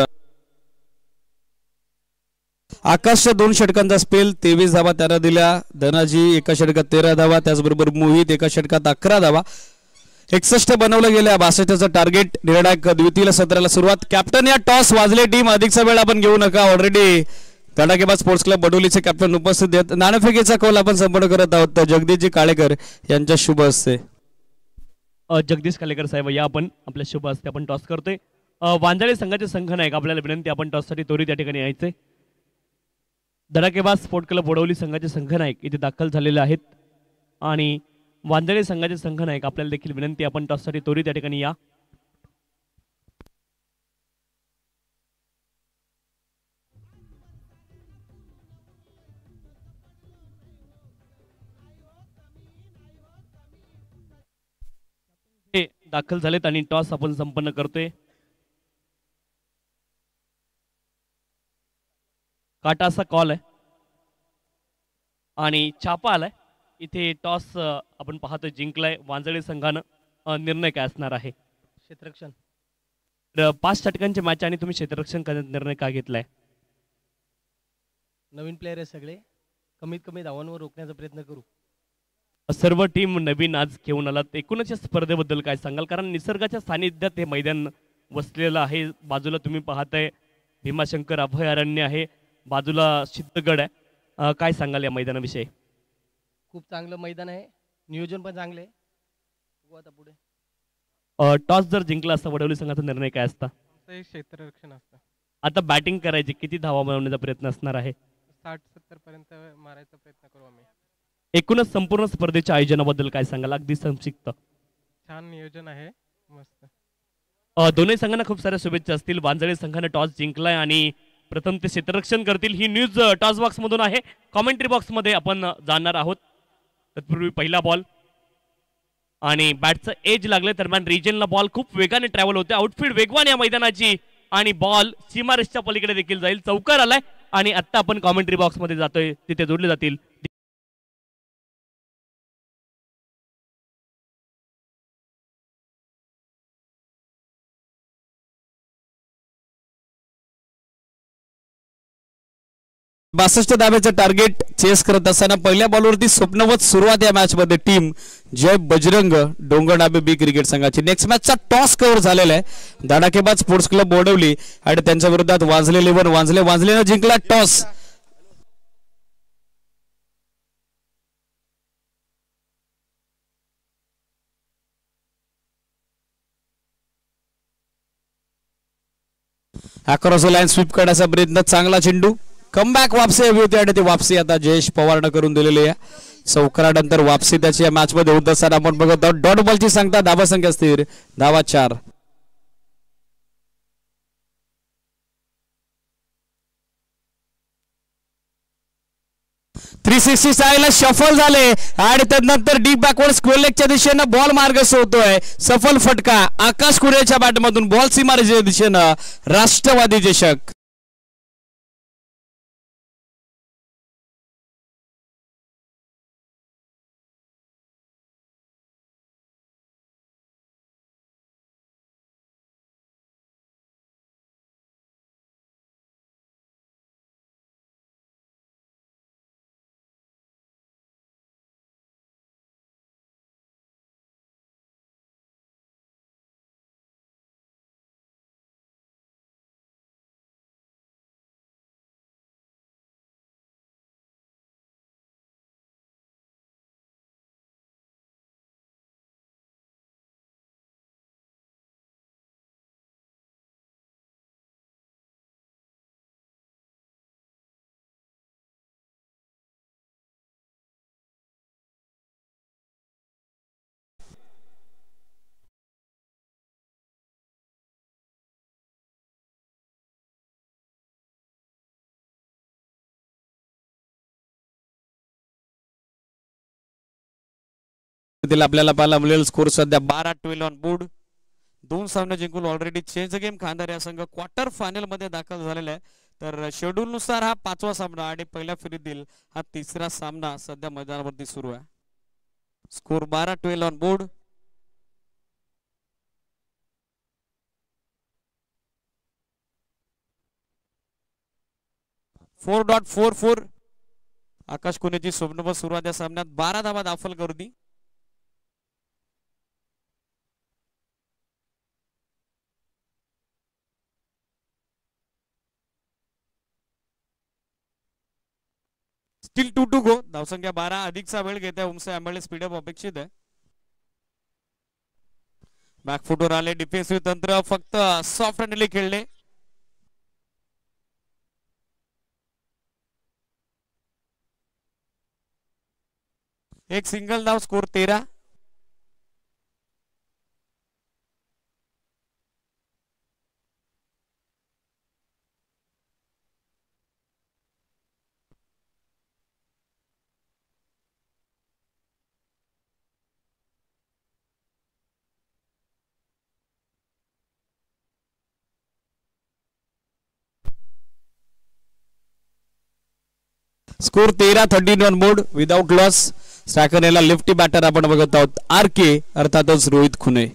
आकाशच्या 2 षटकांचा स्पेल 23 धावा त्यानं दिल्या. धनाजी एका षटकात 13 धावा, त्याचबरोबर मोहित एका षटकात 11 धावा. 61 बनवलं गेल्या, 62चं टार्गेट. निर्णायक द्वितीय सत्राला सुरुवात. कॅप्टन या टॉस वाजले टीम, अधिकचा वेळ आपण घेऊ नका. ऑलरेडी धडाकेबाज स्पोर्ट्स क्लब बडोलीचे कॅप्टन उपस्थित आहेत. नाणेफेकीचा कौल आपण संपन्न करत आहोत. जगदीशजी काळेकर यांच्या शुभ हस्ते. जगदीश कालेकर साहेब, या आपण आपल्या शुभ हस्ते आपण टॉस करतोय. वांजळे संघाचे संघ नायक, आपल्याला विनंती, आपण टॉससाठी त्वरित या ठिकाणी यायचे. धडाकेबाज स्पोर्ट क्लब वडवली संघाचे संघ नायक इथे दाखल झालेले आहेत आणि वांजळे संघाचे संघ नायक, आपल्याला देखील विनंती, आपण टॉससाठी त्वरित या ठिकाणी या. दाखल झालेत आणि टॉस आपण संपन्न करतोय. काटा असा कॉल आहे आणि छापा आलाय. इथे टॉस आपण पाहतोय जिंकलाय वांजळे संघानं. निर्णय काय असणार आहे? क्षेत्ररक्षण. 5 षटकांचे मॅच आणि तुम्ही क्षेत्ररक्षण करण्याचा निर्णय का घेतलाय? नवीन प्लेयर आहे सगळे, कमीत कमी धावांवर रोखण्याचा प्रयत्न करू. सर्व टीम नवीन आज घेऊन आलात. एकूणच या स्पर्धेबद्दल काय सांगाल? कारण निसर्गाच्या सानिध्यात हे मैदान वसलेलं आहे. बाजूला तुम्ही पाहताय भीमाशंकर अभयारण्य आहे, बाजूला सिद्धगड आहे. काय सांगाल या मैदानाविषयी? खूप चांगलं मैदान आहे, नियोजन पण चांगलं आहे. बघू आता पुढे. टॉस जर जिंकला असता वडवली संघाचा निर्णय काय असता? क्षेत्ररक्षण असतं. आता बॅटिंग करायची, किती धावा बनवण्याचा प्रयत्न असणार आहे? 60-70 पर्यंत मारायचा प्रयत्न करू आम्ही. एकूणच संपूर्ण स्पर्धेच्या आयोजनाबद्दल काय सांगाल? अगदी संक्षिप्त. छान नियोजन आहे, मस्त. दोन्ही संघांना खूप साऱ्या शुभेच्छा असतील. वांजळे संघाने टॉस जिंकलाय आणि प्रथम ते क्षेत्ररक्षण करतील. ही न्यूज टॉस बॉक्स मधून आहे. कॉमेंट्री बॉक्स मध्ये आपण जाणार आहोत. तत्पूर्वी पहिला बॉल आणि बॅटचं एज लागले दरम्यान रिजनला बॉल खूप वेगाने ट्रॅव्हल होते. आउटफील्ड वेगवान या मैदानाची आणि बॉल सीमारेषच्या पलीकडे देखील जाईल. चौकार आलाय आणि आता आपण कॉमेंट्री बॉक्स मध्ये जातोय, तिथे जोडले जातील. बासष्ट धाब्याचं टार्गेट चेस करत असताना पहिल्या बॉलवरती स्वप्नवत सुरुवात या मॅच मध्ये टीम जय बजरंग डोंगरडाबे बी क्रिकेट संघाची. नेक्स्ट मॅचचा टॉस कव्हर झालेला आहे. धडाकेबाज स्पोर्ट्स क्लब बोडवली आणि त्यांच्या विरोधात वांजले 11 वांजलेनं जिंकला टॉस. अक्रॉस लाईन स्वीप करण्याचा प्रयत्न, चांगला चेंडू, कमबॅक वापसी हवी होती आणि ती वापसी आता जयेश पवारनं करून दिलेली आहे. चौकारानंतर वापसी त्याची या मॅच मध्ये होत असताना आपण बघत आहोत. डॉट बॉलची सांगता धावा संख्या स्थिर, धावा 4. स्टाईलला शफल झाले आणि त्यानंतर डीप बॅकवर्ड स्क्वेअर लेगच्या दिशेनं बॉल मार्ग सोडतोय. सफल फटका आकाश कुरेच्या बॅटमधून, बॉल सीमारेषेच्या दिशेनं. राष्ट्रवादी चषक. फेरीतील आपल्याला पाहायला मिळेल. स्कोर सध्या 12-12 ऑन बोर्ड. 2 सामने जिंकून ऑलरेडी चेंज गेम खांदार या संघ क्वार्टर फायनल मध्ये दाखल झालेला आहे. तर शेड्यूल नुसार हा 5वा सामना आणि पहिल्या फेरीतील हा 3रा सामना सध्या मैदानावरती सुरू आहे. Score 12-12 on board. .44 आकाश कुनेची स्वप्नपद सुरुवात या सामन्यात 12 धावा दाखल करू दी. स्टील 2 गो. धावसंख्या 12. अधिकचा वेळ घेत आहे उमसे आंबळे. स्पीडअप अपेक्षित आहे. बॅकफुटवर आले. डिफेन्सिव्ह तंत्र फक्त सॉफ्ट हँडली खेळले. एक सिंगल धाव. Score 13. Score 13-13 on board. Without loss. Striker याला लेफ्टी बॅटर आपण बघत आहोत. RK अर्थातच रोहित खुने.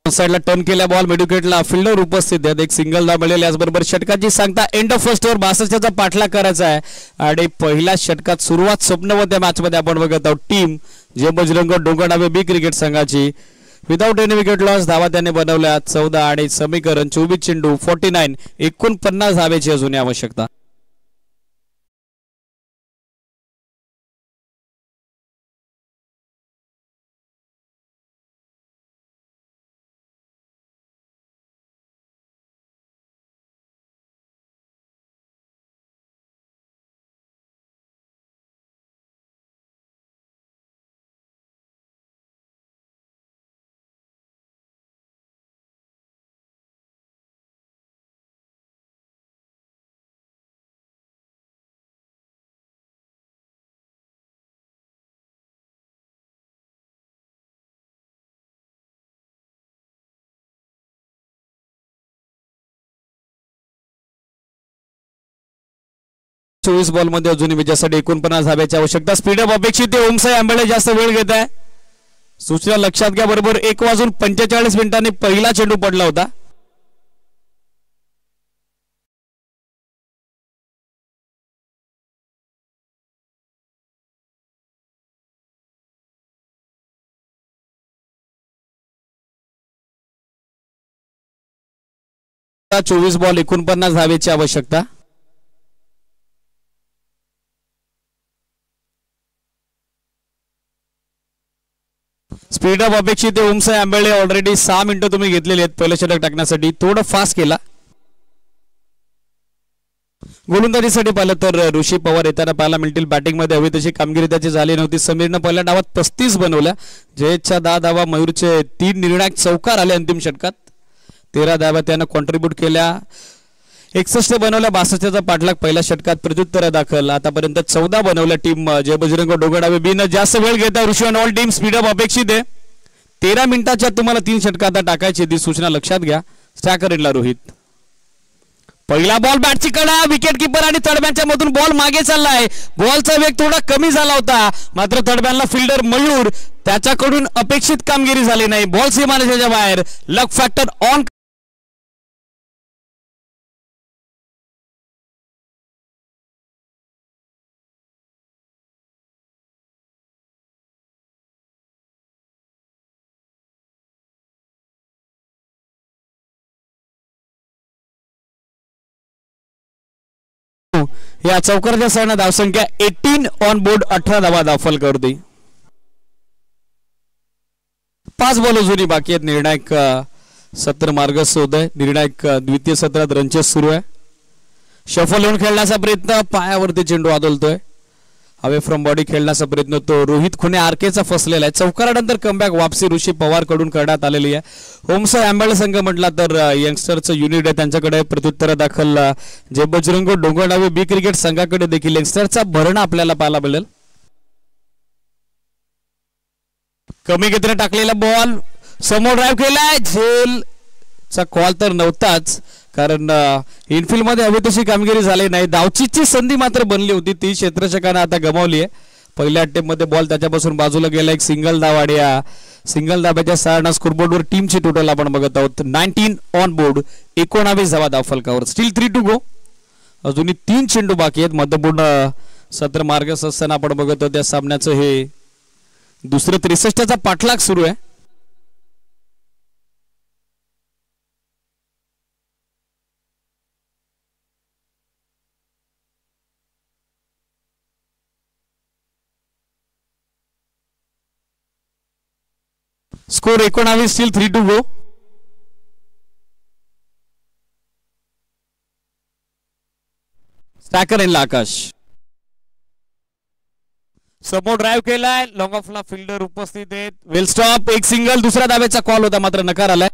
साइडला टर्न केल्या बॉल मेडिकेटला फिल्डर उपस्थित आहेत. एक सिंगल धाव मिळेल. याचबरोबर षटकाची सांगता एंड ऑफ फर्स्ट ओव्हर 62चा पाठलाग करायचा आहे आणि पहिल्या षटकात सुरुवात स्वप्नवत्या मॅच मध्ये आपण बघत आहोत. टीम जे बजरंग डोंगरडावे बी क्रिकेट संघाची विदाउट एनी विकेट लॉस. धावा त्याने बनवल्या 14 आणि समीकरण 24 चेंडू 49. 49 धावेची अजून आवश्यकता. चोवीस बॉल मध्ये अजून विजयासाठी 49 धाब्याची आवश्यकता. स्पीडअप अपेक्षित आहे. ओमसाई आंबळे जास्त वेळ घेत आहे. सूचना लक्षात घ्या. बरोबर 1:45 पहिला चेंडू पडला होता. आता 24 बॉल 49 धावेची आवश्यकता. स्पीडअप अपेक्षित आहे. ओमसाई आंबळे ऑलरेडी 6 मिनिटं तुम्ही घेतलेली आहेत पहिलं षटक टाकण्यासाठी. थोडं फास्ट केला. गोलंदाजीसाठी पाहिलं तर ऋषी पवार येताना पाहायला मिळतील. बॅटिंग मध्ये हवी तशी कामगिरी त्याची झाली नव्हती. समीरनं पहिल्या डावात 35 बनवल्या. जयेशच्या 10 धावा. मयूरचे 3 निर्णायक चौकार आले अंतिम षटकात. 13 धावा त्यानं कॉन्ट्रीब्यूट केल्या. 61 बनवल्या. 62चा पाठलाग पहिल्या षटकात. प्रत्युत्तर दाखल आतापर्यंत 14 बनवल्या टीम जय बजरंग डोंगरडावे बीनं. जास्त वेळ घेता ऋषी ऑन ऑल टीम. स्पीडअप अपेक्षित आहे. 13 मिनिटाच्या तुम्हाला 3 षटक आता टाकायची. ती सूचना लक्षात घ्या. स्ट्रायकरला रोहित. पहिला बॉल बॅटची कडा. विकेट किपर आणि तडब्यांच्या मधून बॉल मागे चाललाय. बॉलचा वेग थोडा कमी झाला होता. मात्र तडब्यांना फिल्डर मयूर त्याच्याकडून अपेक्षित कामगिरी झाली नाही. बॉल सीमारेषेच्या बाहेर. Luck factor on. या चौकाराच्या सहाय्याने धावसंख्या 18 ऑन बोर्ड. 18 धावा दाखल करते. 5 बॉल अजूनही बाकी आहेत. निर्णायक सत्र मार्गस्थ होत आहे. निर्णायक द्वितीय सत्रात रनचेस सुरू आहे. शफल होऊन खेळण्याचा प्रयत्न. पायावरती चेंडू आदळतोय. अवे फ्रॉम बॉडी खेळण्याचा प्रयत्न होतो. रोहित खुने आरकेचा फसलेला आहे. चौकारानंतर कमबॅक वापसी ऋषी पवार कडून करण्यात आलेली आहे. होमसा आंबेळे संघ म्हटला तर यंगस्टरचं युनिट आहे, त्यांच्याकडे प्रत्युत्तर दाखल जे बजरंग डोंगरडावे बी क्रिकेट संघाकडे देखील यंगस्टरचा भरणा आपल्याला पाहायला मिळेल. कमी गतीने टाकलेला बॉल समोर ड्राईव्ह केलाय. झेलचा कॉल तर नव्हताच, कारण इनफिल्ड मध्ये हवी तशी कामगिरी झाली नाही. धावचीची संधी मात्र बनली होती, ती क्षेत्ररक्षकाने आता गमावली आहे. पहिल्या अटेम्प्ट मध्ये बॉल त्याच्यापासून बाजूला गेला. एक सिंगल धाव आणि सिंगल धाब्याच्या सहाना स्कोरबोर्डवर टीमची टोटल आपण बघत आहोत 19 ऑन बोर्ड, 19 धावा धाव फलकावर. स्टील 3 टू गो. अजूनही 3 चेंडू बाकी आहेत. महत्वपूर्ण सत्र मार्गस्थ असताना आपण बघत आहोत त्या सामन्याचं हे दुसरं 63चा पाठलाग सुरू आहे. Score 19, still 3 to go. Striker end Akash समोर ड्राईव्ह केलाय. लॉंग ऑफला फिल्डर उपस्थित आहेत. Well stop. एक सिंगल. दुसऱ्या धाब्याचा कॉल होता मात्र नकार आलाय.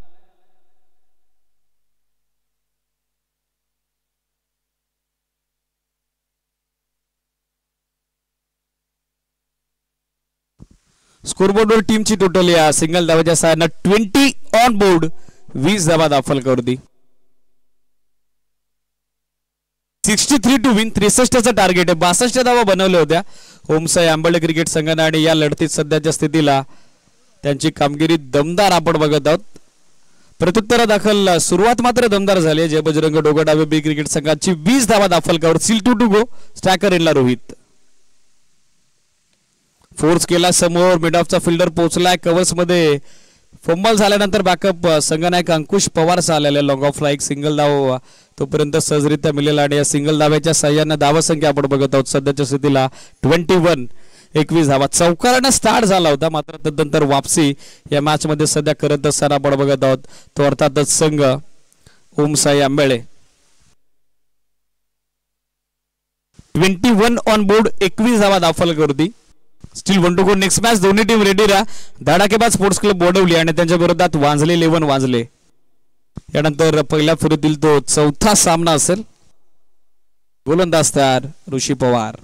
स्कोरबोर्डवर टीमची टोटल या सिंगल धाब्याच्या सहाय्यानं 20 ऑन बोर्ड, 20 धावा दाखल करती. 63 टू विन. 63चं टार्गेट आहे. 62 धावा बनवल्या होत्या होमसाई आंबेळे क्रिकेट संघाने आणि या लढतीत सध्याच्या स्थितीला त्यांची कामगिरी दमदार आपण बघत आहोत. प्रत्युत्तर दाखल सुरुवात मात्र दमदार झाली. जय बजरंग डोंगरडावे बी क्रिकेट संघाची 20 धावा दाखल cover. Still 2 to go. Striker इनला रोहित फोर्स केला समोर. मिड ऑफचा फिल्डर पोहोचलाय कव्हर्स मध्ये. फंबल झाल्यानंतर बॅकअप संघनायक अंकुश पवारचा आलेला. लॉंग ऑफला एक सिंगल धाव तोपर्यंत सहजरित्या मिळेल आणि या सिंगल धाव्याच्या साह्यानं धावसंख्या आपण बघत आहोत सध्याच्या स्थितीला 21, 21 धावा. चौकारानं स्टार्ट झाला होता मात्र तदनंतर वापसी या मॅच मध्ये सध्या करत असताना आपण बघत आहोत तो अर्थातच संघ ओमसाई आंबेळे. 21 ऑन बोर्ड, 21 धावा दाखल करती. Still 1 to go. Next match दोन्ही टीम रेडी राहा. धडाकेबाज स्पोर्ट्स क्लब बोडवली आणि त्यांच्या विरोधात वांजले 11 वांजले. यानंतर पहिल्या फेरीतील तो चौथा सामना असेल. गोलंदाज तयार Rishi Pawar.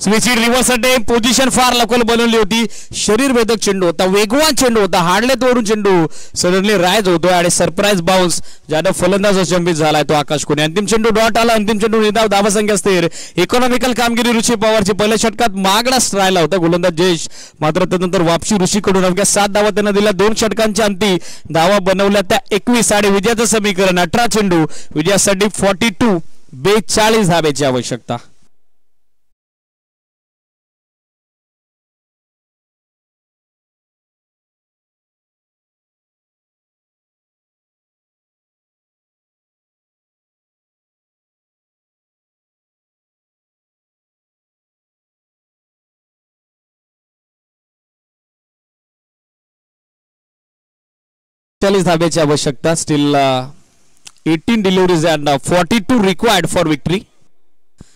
Switched reverse attempt. Position फार लवकर बनवली होती. शरीर भेदक चेंडू होता, वेगवान चेंडू होता. हार्डलेथ वरून चेंडू सडनली राईज होतोय आणि सरप्राईज बाउन्स ज्यानं फलंदाज अचंबित झालाय तो आकाश कोणी. अंतिम चेंडू डॉट आला. अंतिम चेंडू निधाव. धावसंख्या स्थिर. इकॉनॉमिकल कामगिरी ऋषी पवारची. पहिल्या षटकात मागडा राहिला होता गोलंदाज जयेश, मात्र त्यानंतर वापसी ऋषीकडून अवघ्या 7 धावा त्यांना दिल्या. 2 षटकांच्या अंती धावा बनवल्या त्या 21 आणि विजयाचं समीकरण 18 चेंडू. विजयासाठी 42 धाब्याची आवश्यकता. धाब्याची आवश्यकता. Still 18 deliveries and 42 required for victory.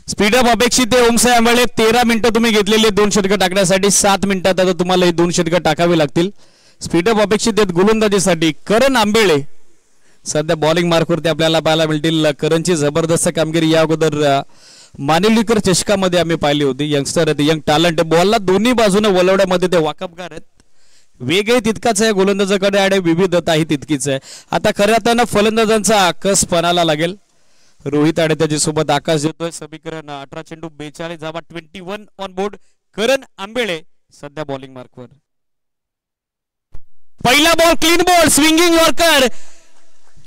Speed up अपेक्षित आहे ओमसाई आंबेळे. 13 मिनिटं तुम्ही घेतलेली 2 षटकं टाकण्यासाठी. 7 मिनिटात आता तुम्हाला ही 2 षटकं टाकावी लागतील. स्पीडअप अपेक्षित आहेत गोलंदाजीसाठी. करण आंबेळे सध्या बॉलिंग मार्कवरती आपल्याला पाहायला मिळतील. करणची जबरदस्त कामगिरी या अगोदर मानेलीकर चषकामध्ये आम्ही पाहिली होती. यंगस्टर आहेत, यंग टॅलेंट आहे. बॉलला दोन्ही बाजूने वलवड्यामध्ये ते वाकबगार आहेत. वेगही तितकाच आहे गोलंदाजाकडे आणि विविधताही तितकीच आहे. आता खऱ्या अर्थानं फलंदाजांचा कस पणाला लागेल. रोहित आणि त्याच्यासोबत आकाश देतोय. समीकरण 18 चेंडू 42 धावा. 21 ऑन बोर्ड. करण आंबेळे सध्या बॉलिंग मार्कवर. पहिला ball clean ball. Swinging yorker.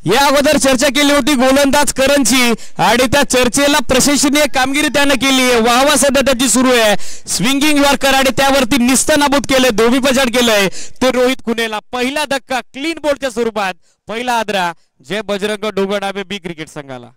या अगोदर चर्चा केली होती गोलंदाज करणची आणि त्या चर्चेला प्रशंसनीय कामगिरी त्याने केली आहे. वाहवा सध्या त्याची सुरू आहे. स्विंगिंग यॉर्कर आणि त्यावरती निस्तनाबूत केलंय, धोबीपछाड केलंय ते रोहित खुनेला. पहिला धक्का क्लीन बोल्डच्या स्वरूपात. पहिला आदरा जय बजरंग डोंगरडावे बी क्रिकेट संघाला.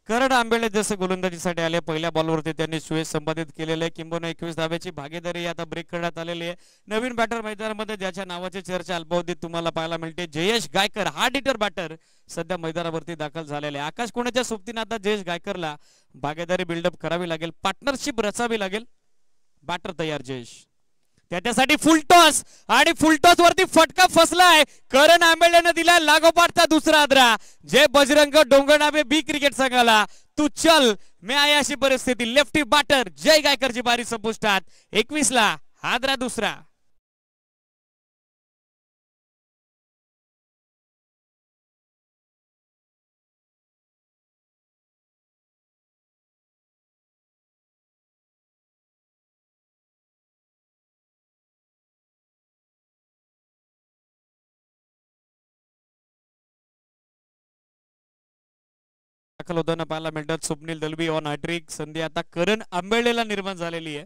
करण आंबेले जसं गोलंदाजीसाठी आले पहिल्या बॉलवरती त्यांनी सुयश संपादित केलेले आहे, किंबहुना 21 धाब्याची भागीदारी आता ब्रेक करण्यात आलेली आहे. नवीन बॅटर मैदानामध्ये ज्याच्या नावाची चर्चा अल्पावधीत तुम्हाला पाहायला मिळते, Jayesh Gaikar hard hitter batter सध्या मैदानावरती दाखल झालेले आहे. आकाश कोणाच्या सोबतीने आता जयेश गायकरला भागीदारी बिल्डअप करावी लागेल, पार्टनरशिप रचावी लागेल. बॅटर तयार जयेश, त्याच्यासाठी फुल टॉस आणि फुल टॉस वरती फटका फसलाय. करण आंबेलेने दिला लागोपाठचा दुसरा आदरा. जय बजरंग डोंगरनाबे बी क्रिकेट संघाला तू चल मैं आया अशी परिस्थिती. लेफ्टी बॅटर जय गायकरची बारी संपुष्टात. 21 ला आदरा दुसरा. दाखल होताना पाहायला मिळतात स्वप्नील दलवी ऑन हॅट्रिक. संधी आता करण आंबेलेला निर्माण झालेली आहे.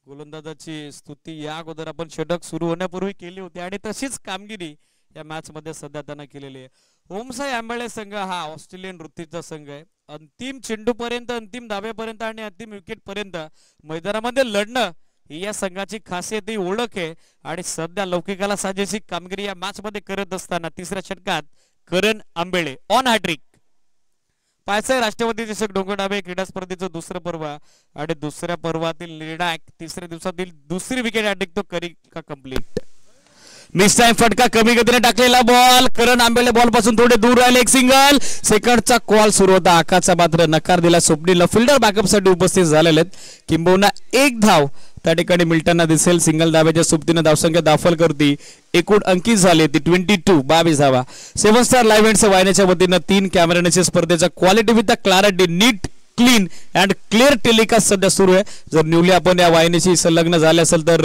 गोलंदाजाची स्तुती या अगोदर आपण षटक सुरू होण्यापूर्वी केली होती आणि तशीच कामगिरी या मॅच मध्ये सध्या त्यांना केलेली आहे. ओमसाई आंबेले संघ हा ऑस्ट्रेलियन वृत्तीचा संघ आहे. अंतिम चेंडूपर्यंत, अंतिम धाब्यापर्यंत आणि अंतिम विकेट पर्यंत मैदानामध्ये लढणं ही या संघाची खासियत, ही ओळख आहे. आणि सध्या लौकिकाला साजेशी कामगिरी या मॅच मध्ये करत असताना तिसऱ्या षटकात करण आंबेले ऑन हॅट्रिक. पायसाय राष्ट्रवादी चषक डोंगरनाबे क्रीडा स्पर्धेचं दुसरं पर्व आणि दुसऱ्या पर्वातील निर्णायक तिसऱ्या दिवसातील दुसरी विकेट हॅट्रिक तो करी का कंप्लीट. मिस टाइम फटका, कमी गतीने टाकलेला बॉल. करण आंबेले बॉल पासून थोडे दूर राहिले. एक सिंगल. सेकंडचा कॉल सुरू होता, आकाशचा मात्र नकार दिला. स्वप्नील फिल्डर बॅकअप साठी उपस्थित झालेले आहेत. किंबहुना एक धाव त्या ठिकाणी मिळताना दिसेल. सिंगल धाब्याच्या सोबतीने धावसंख्या दाखल करती. एकूण अंकित झाले ती 22, 22 धावा. 7 स्टार लाईव्ह इव्हेंट्स वाहिनीच्या वतीनं 3 कॅमेराने स्पर्धेचा क्वालिटी विथ द क्लॅरिटी, नीट, क्लीन अँड क्लिअर टेलिकास्ट सध्या सुरू आहे. जर न्यूली आपण या वाहिनीशी संलग्न झाले असेल तर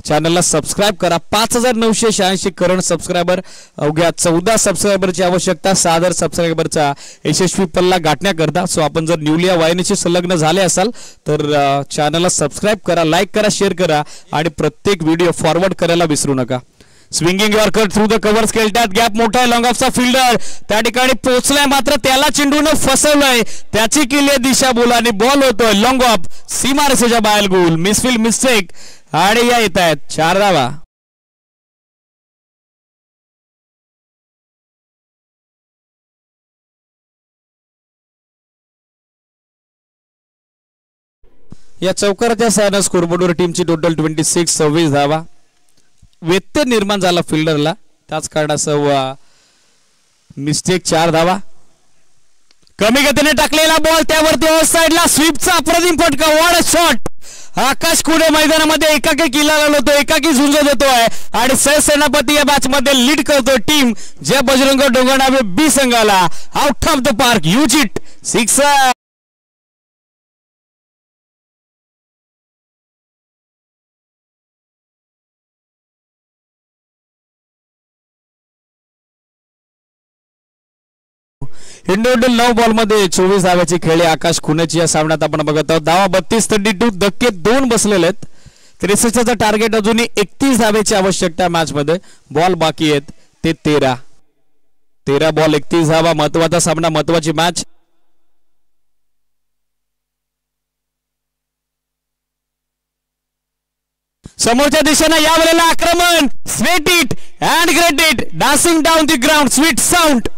चॅनलला सबस्क्राईब करा. 5986 करंट सबस्क्रायबर, अवघ्या 14 सबस्क्रायबरची आवश्यकता 6000 सबस्क्रायबरचा यशस्वी पल्ला गाठण्याकरता. सो आपण जर न्यूली या वाहिनीशी संलग्न झाले असाल तर चॅनलला सबस्क्राईब करा, लाईक करा, शेअर करा आणि प्रत्येक व्हिडिओ फॉरवर्ड करायला विसरू नका. Swinging yorker through the covers खेळतात. गॅप मोठा आहे. लॉंग ऑफचा फिल्डर त्या ठिकाणी पोहोचलाय, मात्र त्याला चेंडून फसवलंय. त्याची केली दिशा बोल आणि बॉल होतोय लॉंग ऑफ सीमारेषेच्या बाहेर. गोल, मिसफिल्ड मिस्टेक आणि या येत आहेत 4 धावा. या चौकाराच्या सहाय्याने स्कोरबोर्डवर टीमची टोटल 26 धावा. व्यत्यय निर्माण झाला फिल्डरला, त्याच कारणासह मिस्टेक 4 धावा. कमी गतीने टाकलेला बॉल, त्यावरती ऑफ साइडला स्वीपचा अप्रतिम फटका. What a shot. आकाश कुडे मैदानामध्ये एकाकी किल्ला होतो, एकाकी झुंज देतोय आणि सहसेनापती या मॅच मध्ये लीड करतो टीम जय बजरंग डोंगरनाबे बी संघाला. Out of the park, use it, 6. Individual 9 ball मध्ये 24 धाव्याची खेळी आकाश खुनेची या सामन्यात आपण बघत आहोत. धावा 32-32, धक्के 2 बसलेले आहेत. 63चं टार्गेट, अजूनही 31 धाव्याची आवश्यकता मॅच मध्ये. बॉल बाकी आहेत ते 13 बॉल 31 धावा. महत्वाचा सामना, महत्वाची मॅच. समोरच्या दिशेने यावेळेला आक्रमण. Sweat it and great it, dancing down the ground, sweet sound.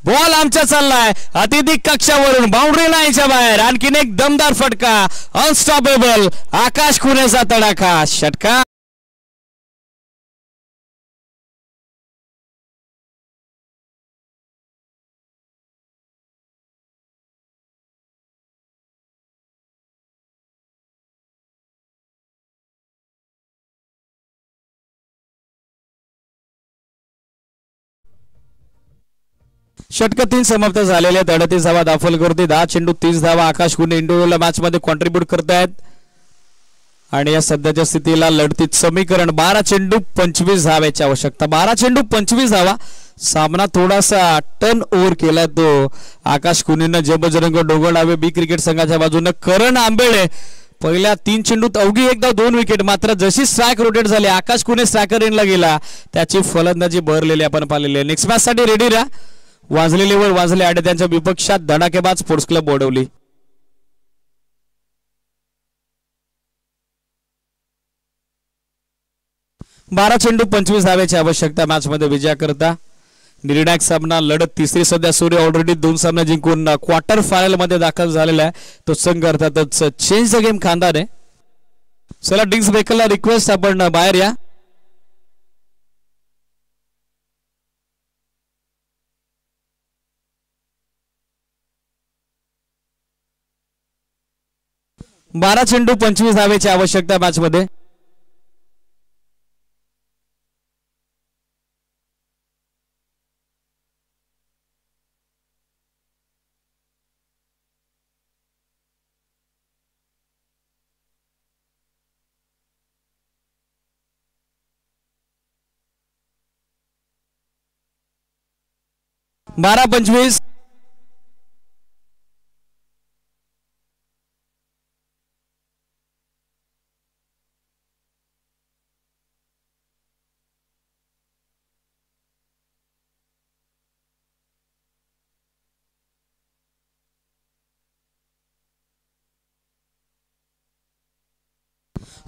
Ball आमच्या चाललाय अतिथिक कक्षावरून बाउंड्री लाईनच्या बाहेर. आणखीन एक दमदार फटका, अनस्टॉपेबल. आकाश खुनेचा तडाखा, षटकार. षटक 3 समाप्त झालेले आहेत. 38 धावा दाखल करते. 10 चेंडू 30 धावा. आकाश खुने इंडिव्हिज्युअल मॅच मध्ये कॉन्ट्रीब्यूट करतायत आणि या सध्याच्या स्थितीला लढतीत समीकरण 12 चेंडू 25 धाव्याची आवश्यकता. 12 चेंडू 25 धावा. सामना थोडासा टर्न ओव्हर केलाय तो आकाश खुनेनं जय बजरंग डोंगरनाबे बी क्रिकेट संघाच्या बाजूने. करण आंबेले पहिल्या 3 चेंडूत अवघी एकदा 2 विकेट. मात्र जशी स्ट्राईक रोटेट झाली, आकाश खुने स्ट्रायकर इनला गेला, त्याची फलंदाजी बहरलेली आपण पाहिलेली आहे. नेक्स्ट मॅच साठी रेडी राहा. वाजलेलेवर वाजले आणि त्यांच्या विपक्षात धडाकेबाज स्पोर्ट्स क्लब बोडवली. बारा चेंडू 25 धावेची आवश्यकता मॅच मध्ये विजयाकरता. निर्णायक सामना लढत तिसरी सध्या सूर्य ऑलरेडी 2 सामने जिंकून क्वार्टर फायनल मध्ये दाखल झालेला आहे. तो संघ अर्थातच चेंज द गेम खानदार. चला डिंक्स बेकलला रिक्वेस्ट, आपण बाहेर या. बारा चेंडू 25 धावेची आवश्यकता मॅच मध्ये. बारा 25.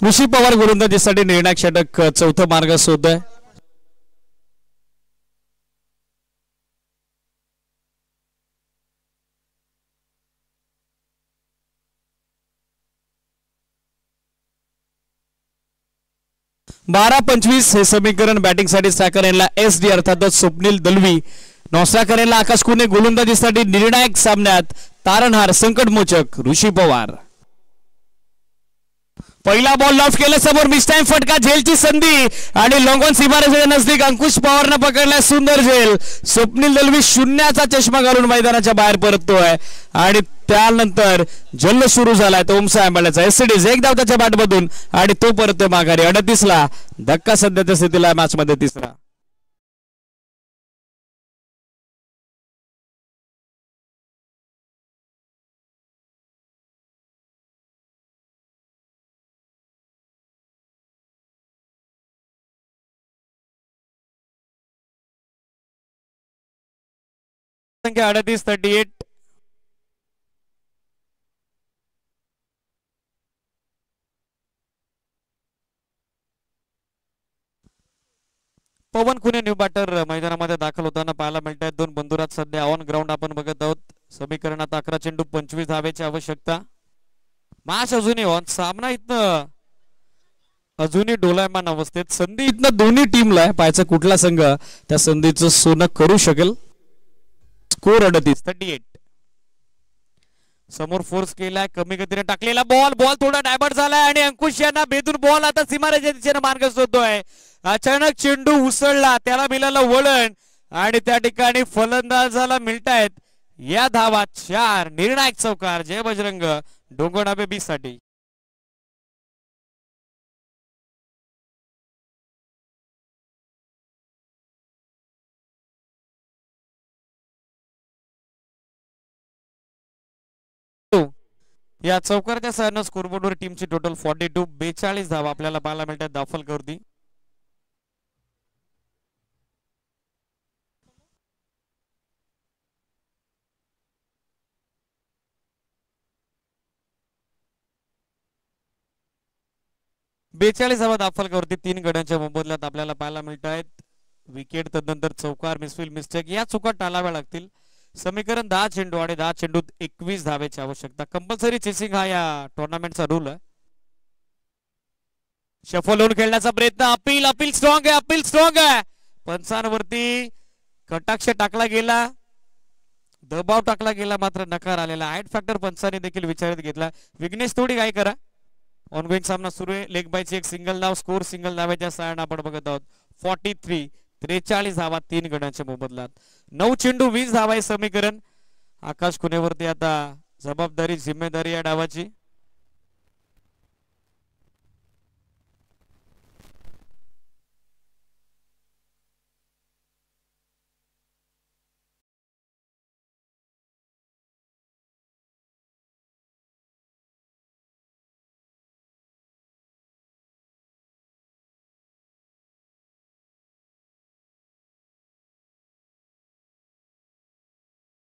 ऋषी पवार गोलंदाजीसाठी निर्णायक षटक चौथं मार्ग शोधतोय. बारा 25 हे समीकरण बॅटिंगसाठी साकर यांना SD अर्थातच स्वप्नील दलवी, नौसाकर यांना आकाश कुने, गोलंदाजीसाठी निर्णायक सामन्यात तारणहार संकटमोचक ऋषी पवार. पहिला बॉल लॉफ्ट केला समोर, मिस टाइम फटका, झेलची संधी आणि लॉंग ऑन सीमारेषेच्या नजदीक अंकुश पवारनं पकडलाय सुंदर झेल. स्वप्नील दलवी शून्याचा चष्मा घालून मैदानाच्या बाहेर परततोय आणि त्यानंतर जल्ल सुरू झालाय तो ओमसा आंबाड्याचा. एसडीज एक धाव त्याच्या बॅटमधून आणि तो परततोय माघारी. 38 ला धक्का सध्याच्या स्थितीला मॅच मध्ये तिसरा. संख्या 38 38. पवन खुने न्यू बॅटर मैदानामध्ये दाखल होताना पाहायला मिळत आहेत. 2 बंधुरात सध्या ऑन ग्राउंड आपण बघत आहोत. समीकरणात 11 चेंडू 25 धावेची आवश्यकता. मॅच अजूनही ऑन, सामना इथं अजूनही डोलायमान अवस्थेत. संधी इथनं दोन्ही टीमला आहे, पाहायचं कुठला संघ त्या संधीचं सोनं करू शकेल. स्कोर 38 38. समोर फोर्स केलाय, कमी गतीने टाकलेला बॉल थोडा डायवर्ट झालाय आणि अंकुश यांना भेदून बॉल आता सीमारेषेच्या दिशेने मार्ग शोधतोय. अचानक चेंडू उसळला, त्याला मिळालं वळण आणि त्या ठिकाणी फलंदाजाला मिळतायत या धावा 4. निर्णायक चौकार जय बजरंग डोंगरनाबे 20 साठी. या चौकारच्या सहाय्यानं स्कोरबोर्डवर टीमची टोटल 42 धावा आपल्याला पाहायला मिळतात दाफलकरती. धावा दाफलकरती 3 गड्यांच्या मोबदल्यात आपल्याला पाहायला मिळत आहेत. विकेट, तदनंतर चौकार, मिसफील, मिस्टेक या चुका टाळाव्या लागतील. समीकरण 10 चेंडू आणि 10 चेंडूत 21 धावेची आवश्यकता. कंपल्सरी चेसिंग हा या टुर्नामेंटचा रूल आहे. शफल होऊन खेळण्याचा प्रयत्न, अपील स्ट्रॉंग आहे. पंचांवरती कटाक्ष टाकला गेला, दबाव टाकला गेला, मात्र नकार आलेला. हाईट फॅक्टर पंचांनी देखील विचारात घेतला. विघ्नेश थोडी काय करा, ऑनगोइंग सामना सुरू आहे. लेग बायची एक सिंगल धाव, स्कोर सिंगल धावेच्या सहाय्याने आपण बघत आहोत. 43 धावा 3 गड्यांच्या मोबदल्यात. 9 चेंडू 20 धावा हे समीकरण. आकाश खुनेवरती आता जबाबदारी, जिम्मेदारी या डावाची.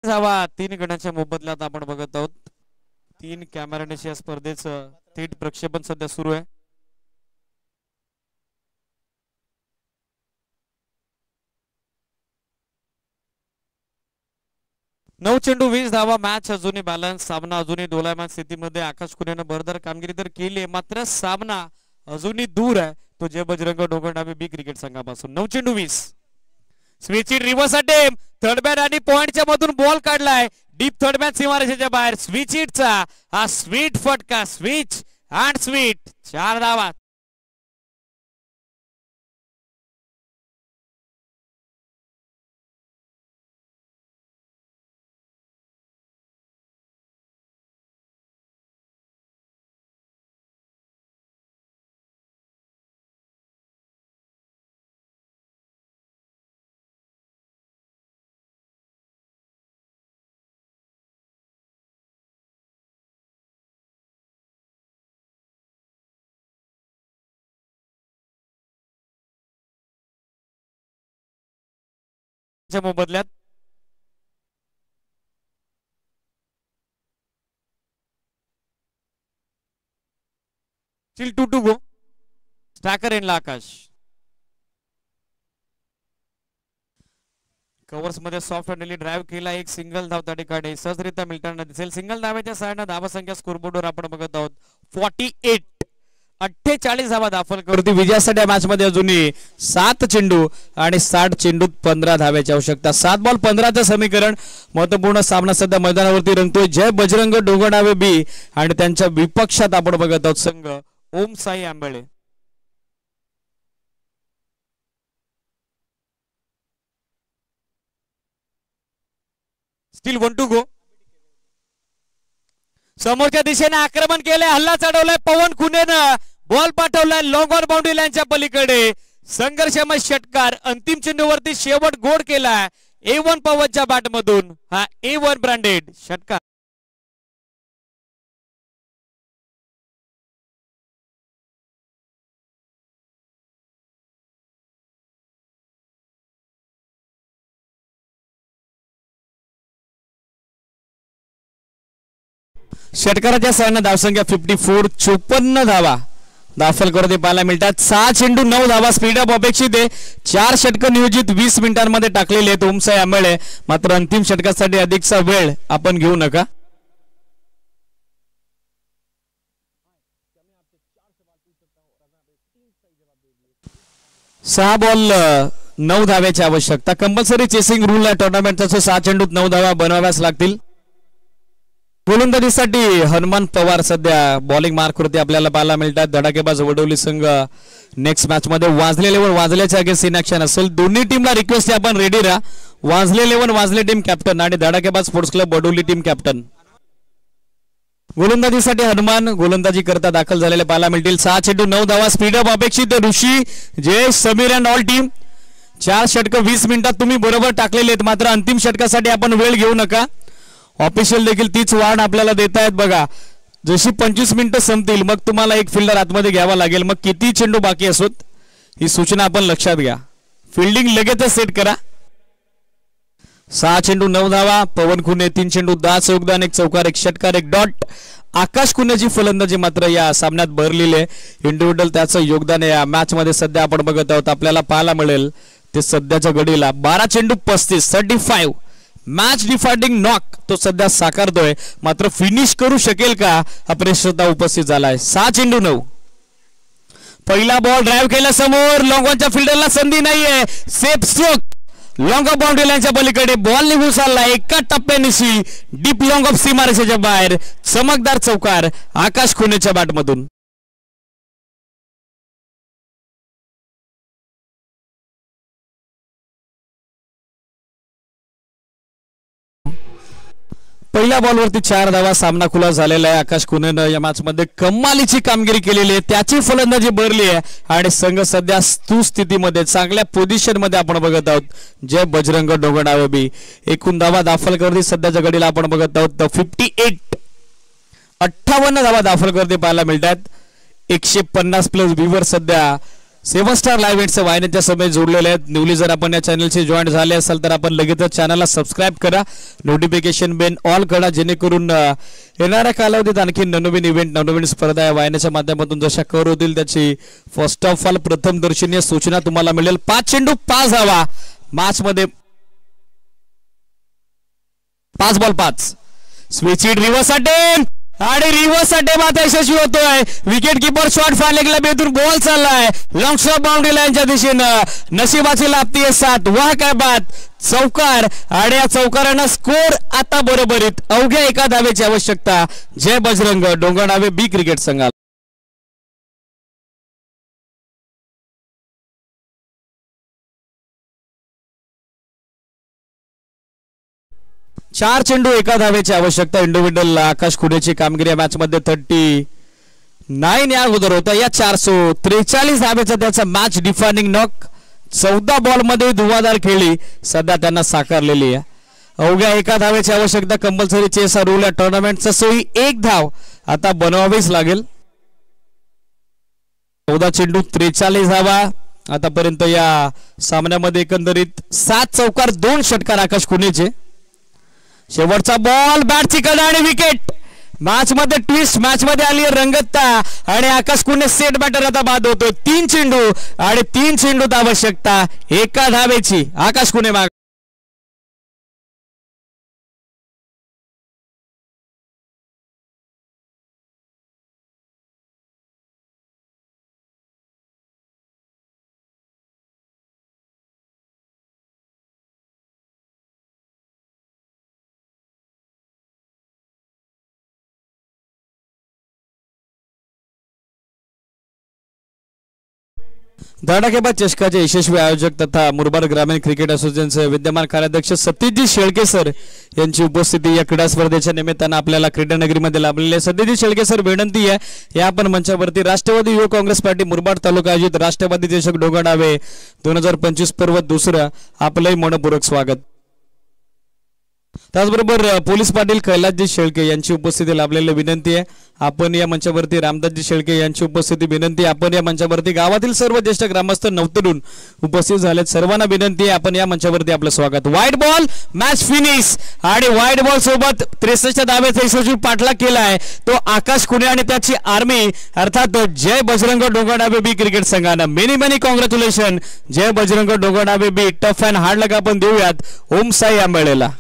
धावा 3 गणाच्या मोबदल्यात आपण बघत आहोत. 3 कॅमेरानेशी या स्पर्धेचं थेट प्रक्षेपण सध्या सुरू आहे. नऊ चेंडू 20 धावा. मॅच अजूनही बॅलन्स. सामना अजूनही डोलायमान स्थितीमध्ये. आकाश कुनेनं भरदार कामगिरी तर केली आहे, मात्र सामना अजूनही दूर आहे तो जय बजरंग डोंगरडावे बी क्रिकेट संघापासून. 9 चेंडू 20. Switch in reverse attempt. Third man आणि पॉइंटच्या मधून बॉल काढलाय डीप थर्ड मॅन सीमारेषेच्या बाहेर. स्विच इटचा हा स्वीट फटका. Switch and sweet. 4 धावा. मोबदल्यात स्टिल 2 टू गो. स्ट्रायकर एनला आकाश. कव्हर्स मध्ये सॉफ्ट हँडली ड्राईव्ह केला. एक सिंगल धाव त्या ठिकाणी सहजरित्या मिळताना दिसेल. सिंगल धाव्याच्या सहाय्याने धावा संख्या स्कोरबोर्डवर आपण बघत आहोत 48. 48 धावा दाखल करते विजयासाठी. या मॅच मध्ये अजूनही 7 चेंडू आणि 60 चेंडूत 15 धाव्याची आवश्यकता. 7 बॉल 15चं समीकरण. महत्वपूर्ण सामना सध्या मैदानावरती रंगतोय. जय बजरंग डोंगरडावे बी आणि त्यांच्या विपक्षात आपण बघत आहोत संघ Om Sai Ambale. Still 1 to go. समोरच्या दिशेने आक्रमण केले. हल्ला चढवलाय पवन खुनेनं. बॉल पाठवलाय लॉंग ऑन बाउंड्री लाईनच्या पलीकडे. संघर्षमय षटकार. अंतिम चेंडूवरती शेवट गोड केलाय A1 पवनच्या बॅट मधून. हा A1 ब्रँडेड षटकार. षटकाराच्या सहाय्याने धावसंख्या 54. 54 धावा दाखल करते पाहायला मिळतात. 6 चेंडू 9 धावा. स्पीडअप अपेक्षित आहे. 4 षटक नियोजित 20 मिनिटांमध्ये टाकलेले आहेत ओमसाई आंबळे. मात्र अंतिम षटकासाठी अधिकचा वेळ आपण घेऊ नका. सहा बॉल 9 धाव्याची आवश्यकता. कंपल्सरी चेसिंग रूल आहे टुर्नामेंटचा. 6 चेंडूत 9 धावा बनवाव्याच लागतील. गोलंदाजीसाठी हनुमान पवार सध्या बॉलिंग मार्कवरती आपल्याला पाहायला मिळतात. धडाकेबाज वडोली संघ नेक्स्ट मॅच मध्ये वाजले 11 वाजल्याच्या अगेन्स्ट इन ऍक्शन असेल. दोन्ही टीमला रिक्वेस्ट आहे आपण रेडी राहा. वाजले 11 वाजले टीम कॅप्टन आणि धडाकेबाज sports club Vadoli team captain. गोलंदाजीसाठी हनुमान गोलंदाजी करता दाखल झालेले पाहायला मिळतील. 6 चेंडू 9 धावा. स्पीडअप अपेक्षित. Rishi Jayesh Sameer and all team. 4 षटक 20 मिनिटात तुम्ही बरोबर टाकलेले आहेत. मात्र अंतिम षटकासाठी आपण वेळ घेऊ नका. ऑफिशियल देखील तीच वाढ आपल्याला देत आहेत. बघा जशी 25 मिनिटं संपतील मग तुम्हाला एक फिल्डर आतमध्ये घ्यावा लागेल. मग किती चेंडू बाकी असोत ही सूचना आपण लक्षात घ्या. फिल्डिंग लगेचच सेट करा. 6 चेंडू 9 धावा. पवन खुने 3 चेंडू 10 योगदान. 1 चौकार 1 षटकार 1 डॉट. आकाश खुनेची फलंदाजी मात्र या सामन्यात भरलेली आहे. इंडिव्हिज्युअल त्याचं योगदान या मॅच मध्ये सध्या आपण बघत आहोत आपल्याला पाहायला मिळेल ते सध्याच्या घडीला 12 चेंडू 35 35. मॅच डिफायडिंग नॉक तो सध्या साकारतोय. मात्र फिनिश करू शकेल का हा प्रश्न उपस्थित झालाय. 6 चेंडू 9. पहिला बॉल ड्राईव्ह केला समोर. लॉंग ऑनच्या फिल्डरला संधी नाहीये. Safe stroke. Long of boundary लाईनच्या पलीकडे बॉल निघून चालला. एका टप्प्यानिशी डीप लॉंग ऑफ सीमारेषेच्या बाहेर. चमकदार चौकार आकाश खुनेच्या बॅटमधून. पहिल्या बॉलवरती 4 धावा. सामना खुला झालेला आहे. आकाश खुनेनं या मॅच मध्ये कमालीची कामगिरी केलेली आहे. त्याची फलंदाजी भरली आहे आणि संघ सध्या सुस्थितीमध्ये चांगल्या पोझिशन मध्ये आपण बघत आहोत. जय बजरंग डोंगरडावे बी. एकूण धावा दाखल करते सध्याच्या घडीला आपण बघत आहोत 58. 58 धावा दाखल करते पाहायला मिळतात. 150 प्लस व्हीवर सध्या सेवन स्टार लाईव्ह इव्हेंटचे वाहिनीच्या समय जोडलेले आहेत. न्यूली जर आपण या चॅनलशी जॉईन झाले असाल तर आपण लगेचच चॅनलला सबस्क्राईब करा, नोटिफिकेशन बेल ऑल करा, जेणेकरून येणाऱ्या कालावधीत आणखी नवनवीन इव्हेंट नवनवीन स्पर्धा या वाहिनीच्या माध्यमातून जशा कव्हर होतील त्याची फर्स्ट ऑफ ऑल प्रथम दर्शनीय सूचना तुम्हाला मिळेल. 5 चेंडू 5 धावा मॅच मध्ये 5 ball 5. Switch hit reverse attempt आणि रिव्हर्स अटेम्प्ट यशस्वी होतोय. विकेट किपर शॉट फालेगला बेतून बॉल चाललाय लॉंग शॉट बाउंड्री लाईनच्या दिशेनं. नशिबाची लाभतीये साथ. वाह काय बात. चौकार आणि या चौकारानं स्कोर आता बरोबरीत. अवघ्या एका धावेची आवश्यकता जय बजरंग डोंगरनावे बी क्रिकेट संघाला. 4 चेंडू एका धावेची आवश्यकता. इंडिव्हिज्युअल आकाश खुडेची कामगिरी या मॅच मध्ये 39 या अगोदर होता. या 443 धावेचा त्याचा मॅच डिफायनिंग नॉक. 14 बॉल मध्ये धुवाधार खेळी सध्या त्यांना साकारलेली आहे. अवघ्या एका धावेची आवश्यकता. कंपल्सरी चेस हा रूल या टुर्नामेंटचा. सोयी 1 धाव आता बनवावीच लागेल. 14 चेंडू 43 धावा आतापर्यंत या सामन्यामध्ये. एकंदरीत 7 चौकार 2 षटकार आकाश खुडेचे. शेवटचा बॉल बॅटची कडा आणि विकेट. मॅच मध्ये ट्विस्ट, मॅच मध्ये आली रंगतता आणि आकाश खुडे सेट बॅटर आता बाद होतोय. 3 चेंडू आणि 3 चेंडूत आवश्यकता एका धावेची. आकाश खुडे माग. धडाकेबाज चषकाचे यशस्वी आयोजक तथा मुरबाड ग्रामीण क्रिकेट असोसिएशनचे विद्यमान कार्याध्यक्ष सतीशजी शेळके सर यांची उपस्थिती या क्रीडा स्पर्धेच्या निमित्तानं आपल्याला क्रीडानगरीमध्ये लाभलेली आहे. सतीशजी शेळके सर, विनंती आहे या आपण मंचावरती राष्ट्रवादी युवक काँग्रेस पार्टी मुरबाड तालुका आयोजित राष्ट्रवादी चषक डोंगरनावे 2025 पर्व 2 आपलंही मनपूर्वक स्वागत. त्याचबरोबर पोलीस पाटील कैलासजी शेळके यांची उपस्थिती लाभलेली विनंती आहे आपण या मंचावरती. रामदासजी शेळके यांची उपस्थिती विनंती आपण या मंचावरती. गावातील सर्व ज्येष्ठ ग्रामस्थ नवतरुण उपस्थित झालेत, सर्वांना विनंती आहे आपण या मंचावरती आपलं स्वागत. वाईट बॉल मॅच फिनिश आणि वाईट बॉल सोबत 63 धावेचा यशस्वी पाठलाग केलाय तो आकाश खुडे आणि त्याची आर्मी अर्थात जय बजरंग डोंगरनावे बी क्रिकेट संघानं. Many many congratulation Jai Bajrang Dongarnave B. Tough and hard luck आपण देऊयात ओम साई आंबेळेला.